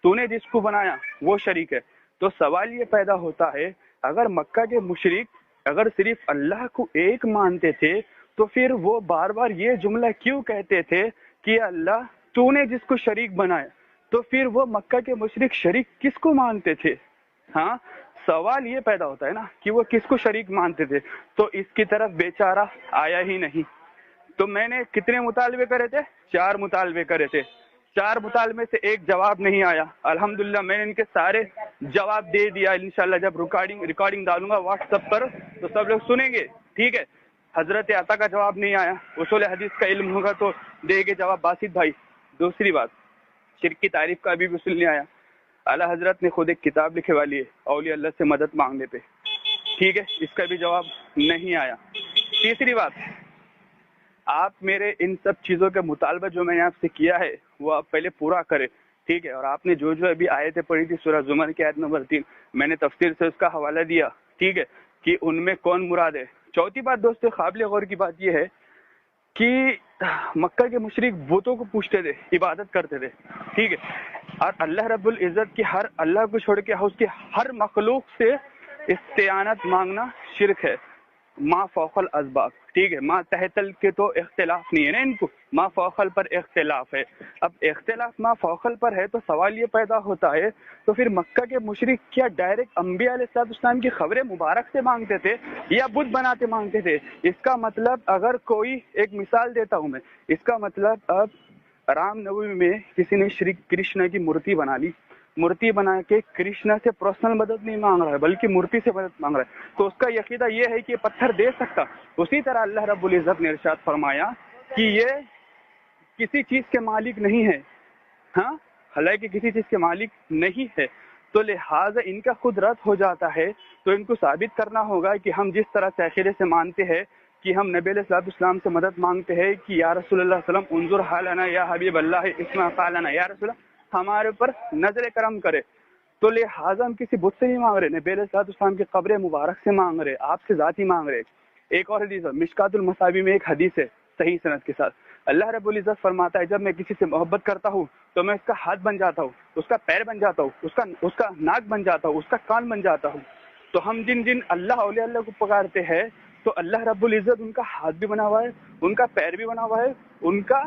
تو نے جس کو بنایا وہ شریک ہے. تو سوال یہ پیدا ہوتا ہے اگر مکہ کے مشرک اگر صرف اللہ کو ایک مانتے تھے تو پھر وہ بار بار یہ جملہ کیوں کہتے تھے کہ اللہ تو نے جس کو شریک بنایا؟ تو پھر وہ مکہ کے مشرک شریک کس کو مانتے تھے؟ ہاں سوال یہ پیدا ہوتا ہے نا کہ وہ کس کو شریک مانتے تھے. تو اس کی طرف بیچارہ آیا ہی نہیں. تو میں نے کتنے مطالبے کرے تھے؟ 4 مطالبے کرے تھے. 4 مطالبے سے ایک جواب نہیں آیا. الحمدللہ میں نے ان کے سارے جواب دے دیا. انشاءاللہ جب ریکارڈنگ ڈالوں گا واٹس ایپ پر تو سب لوگ سنیں گے، ٹھیک ہے. حضرت عطا کا جواب نہیں آیا، اصول حدیث کا علم ہوگا تو دے گے جواب باسط بھائی. دوسری بات، شرک کی تعریف کا ابھی بھی اصول نہیں آیا. اعلیٰ حضرت نے خود ایک کتاب لکھے والی ہے اولیاء اللہ سے مدد مانگنے پہ، ٹھیک ہے، اس کا بھی جواب نہیں آیا. تیسری بات، آپ میرے ان سب چیزوں کے مطالبہ جو میں نے آپ سے کیا ہے وہ آپ پہلے پورا کریں، ٹھیک ہے. اور آپ نے جو ابھی آیتیں پڑھی تھی سورہ زمر کی آیت نمبر 3، میں نے تفسیر سے اس کا حوالہ دیا، ٹھیک ہے، کہ ان میں کون مراد ہے. چوتھی بات دوستو، قابل غور کی بات یہ ہے کہ مکہ کے مشرک بتوں کو پوچھتے تھے، عبادت کرتے تھے، ٹھیک ہے، اور اللہ رب العزت کی اللہ کو چھوڑ کے اس کی ہر مخلوق سے استعانت مانگنا شرک ہے. ما فوق الاسباب، ٹھیک ہے، ما تحتل کے تو اختلاف نہیں ہے نا، ان کو ما فوقل پر اختلاف ہے. اب اختلاف ما فوقل پر ہے تو سوال یہ پیدا ہوتا ہے تو پھر مکہ کے مشرک کیا ڈائریکٹ انبیاء علیہ السلام کی خبر مبارک سے مانگتے تھے یا بت بناتے مانگتے تھے؟ اس کا مطلب اگر کوئی ایک مثال دیتا ہوں میں، اس کا مطلب اب رام نومی میں کسی نے شری کرشنا کی مورتی بنا لی، مورتی بنا کے کرشنا سے پرسنل مدد نہیں مانگ رہا ہے بلکہ مورتی سے مدد مانگ رہا ہے، تو اس کا عقیدہ یہ ہے کہ یہ پتھر دے سکتا. اسی طرح اللہ رب العزت نے ارشاد فرمایا کہ یہ کسی چیز کے مالک نہیں ہے، ہاں حالانکہ کسی چیز کے مالک نہیں ہے، تو لہٰذا ان کا خود رد ہو جاتا ہے. تو ان کو ثابت کرنا ہوگا کہ ہم جس طرح سے عقیدے سے مانتے ہیں کہ ہم نبی علیہ السلام سے مدد مانگتے ہیں کہ یا رسول اللہ صلی اللہ علیہ وسلم انظر حالنا یا حبیب اللہ اسمع قالنا، یا رسول اللہ ہمارے اوپر نظر کرم کرے، تو لہٰذا ہم کسی بت سے نہیں مانگ رہے، نبی علیہ السلام کی قبر مبارک سے مانگ رہے، آپ سے ذاتی مانگ رہے. ایک اور حدیث ہے مشکات المصابیح میں، ایک حدیث ہے صحیح سند کے ساتھ، اللہ رب العزت فرماتا ہے جب میں کسی سے محبت کرتا ہوں تو میں اس کا ہاتھ بن جاتا ہوں، اس کا پیر بن جاتا ہوں، اس کا ناک بن جاتا ہوں، اس کا کان بن جاتا ہوں. تو ہم جن اللہ اولیاء اللہ کو پکارتے ہیں تو اللہ رب العزت ان کا ہاتھ بھی بنا ہوا ہے، ان کا پیر بھی بنا ہوا ہے، ان کا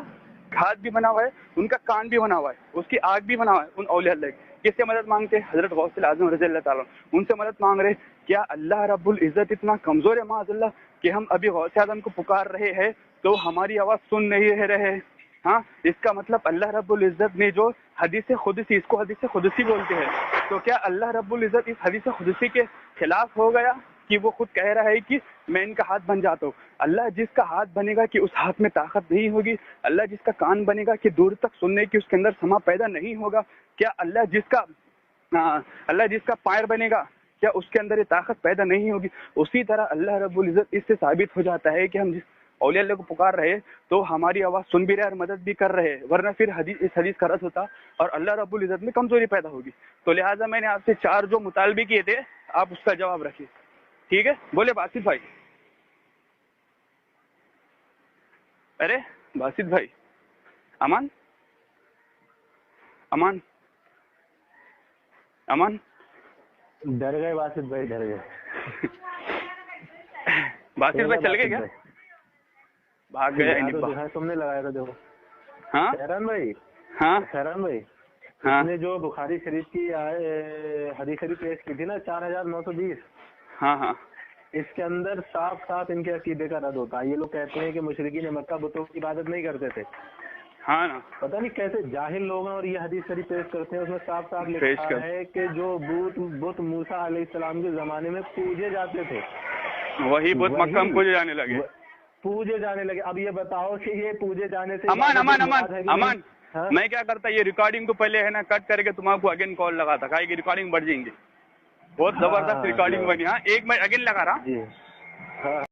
ہاتھ بھی بنا ہوا ہے، ان کا کان بھی بنا ہوا ہے، اس کی آنکھ بھی بنا ہوا ہے. ان اولیاء اللہ کی کس سے مدد مانگتے ہیں؟ حضرت غوث الاعظم رضی اللہ تعالیٰ ان سے مدد مانگ رہے. کیا اللہ رب العزت اتنا کمزور ہے معاذ اللہ کہ ہم ابھی غوث اعظم کو پکار رہے ہیں تو ہماری آواز سن نہیں رہے؟ ہاں اس کا مطلب اللہ رب العزت نے جو حدیث قدسی، اس کو حدیث قدسی بولتے ہیں، تو کیا اللہ رب العزت اس حدیث قدسی کے خلاف ہو گیا کہ وہ خود کہہ رہا ہے کہ میں ان کا ہاتھ بن جاتا ہوں؟ اللہ جس کا ہاتھ بنے گا کہ اس ہاتھ میں طاقت نہیں ہوگی، اللہ جس کا کان بنے گا کہ دور تک سننے کی اس کے اندر سما پیدا نہیں ہوگا، کیا اللہ جس کا پیر بنے گا کیا اس کے اندر یہ طاقت پیدا نہیں ہوگی؟ اسی طرح اللہ رب العزت اس سے ثابت ہو جاتا ہے کہ ہم جس اولیاء اللہ کو پکار رہے تو ہماری آواز سن بھی رہے اور مدد بھی کر رہے، ورنہ پھر اس حدیث کا رد ہوتا اور اللہ رب العزت میں کمزوری پیدا ہوگی. تو لہٰذا میں نے آپ سے 4 جو مطالبے کیے تھے آپ اس کا جواب رکھیے، ٹھیک ہے؟ بولے باسط بھائی. ارے باسط بھائی، امان امان امان ڈر گئے باسط بھائی، ڈر گئے. باسط بھائی چل گئے کیا؟ بھاگ گیا. تم نے لگایا تھا دیکھو. ہاں خیران بھائی، ہاں خیران بھائی، ہاں نے جو بخاری شریف کی حدیث شریف پیش کی تھی نا 4920، ہاں ہاں اس کے اندر صاف صاف ان کے عقیدے کا رد ہوتا ہے. یہ لوگ کہتے ہیں کہ مشرکین مکہ بتوں کی عبادت نہیں کرتے تھے. ہاں نا، پتہ نہیں کیسے جاہل لوگ ہیں اور یہ حدیث شریف پیش کرتے ہیں. اس میں صاف صاف لکھا ہے کہ جو بت موسیٰ علیہ السلام کے زمانے میں پوجے جاتے تھے وہی بت مکہ میں پوجے جانے لگے. اب یہ بتاؤ کہ یہ پوجے جانے سے امان ہاں میں کیا کرتا یہ ریکارڈنگ کو پہلے ہے نا کٹ کر کے تمہارے کو اگین کال لگاتا کہا کہ ریکارڈنگ بڑھ جائیں گے. بہت زبردست ریکارڈنگ بنی. ہاں ایک میں اگین لگا رہا. جی ہاں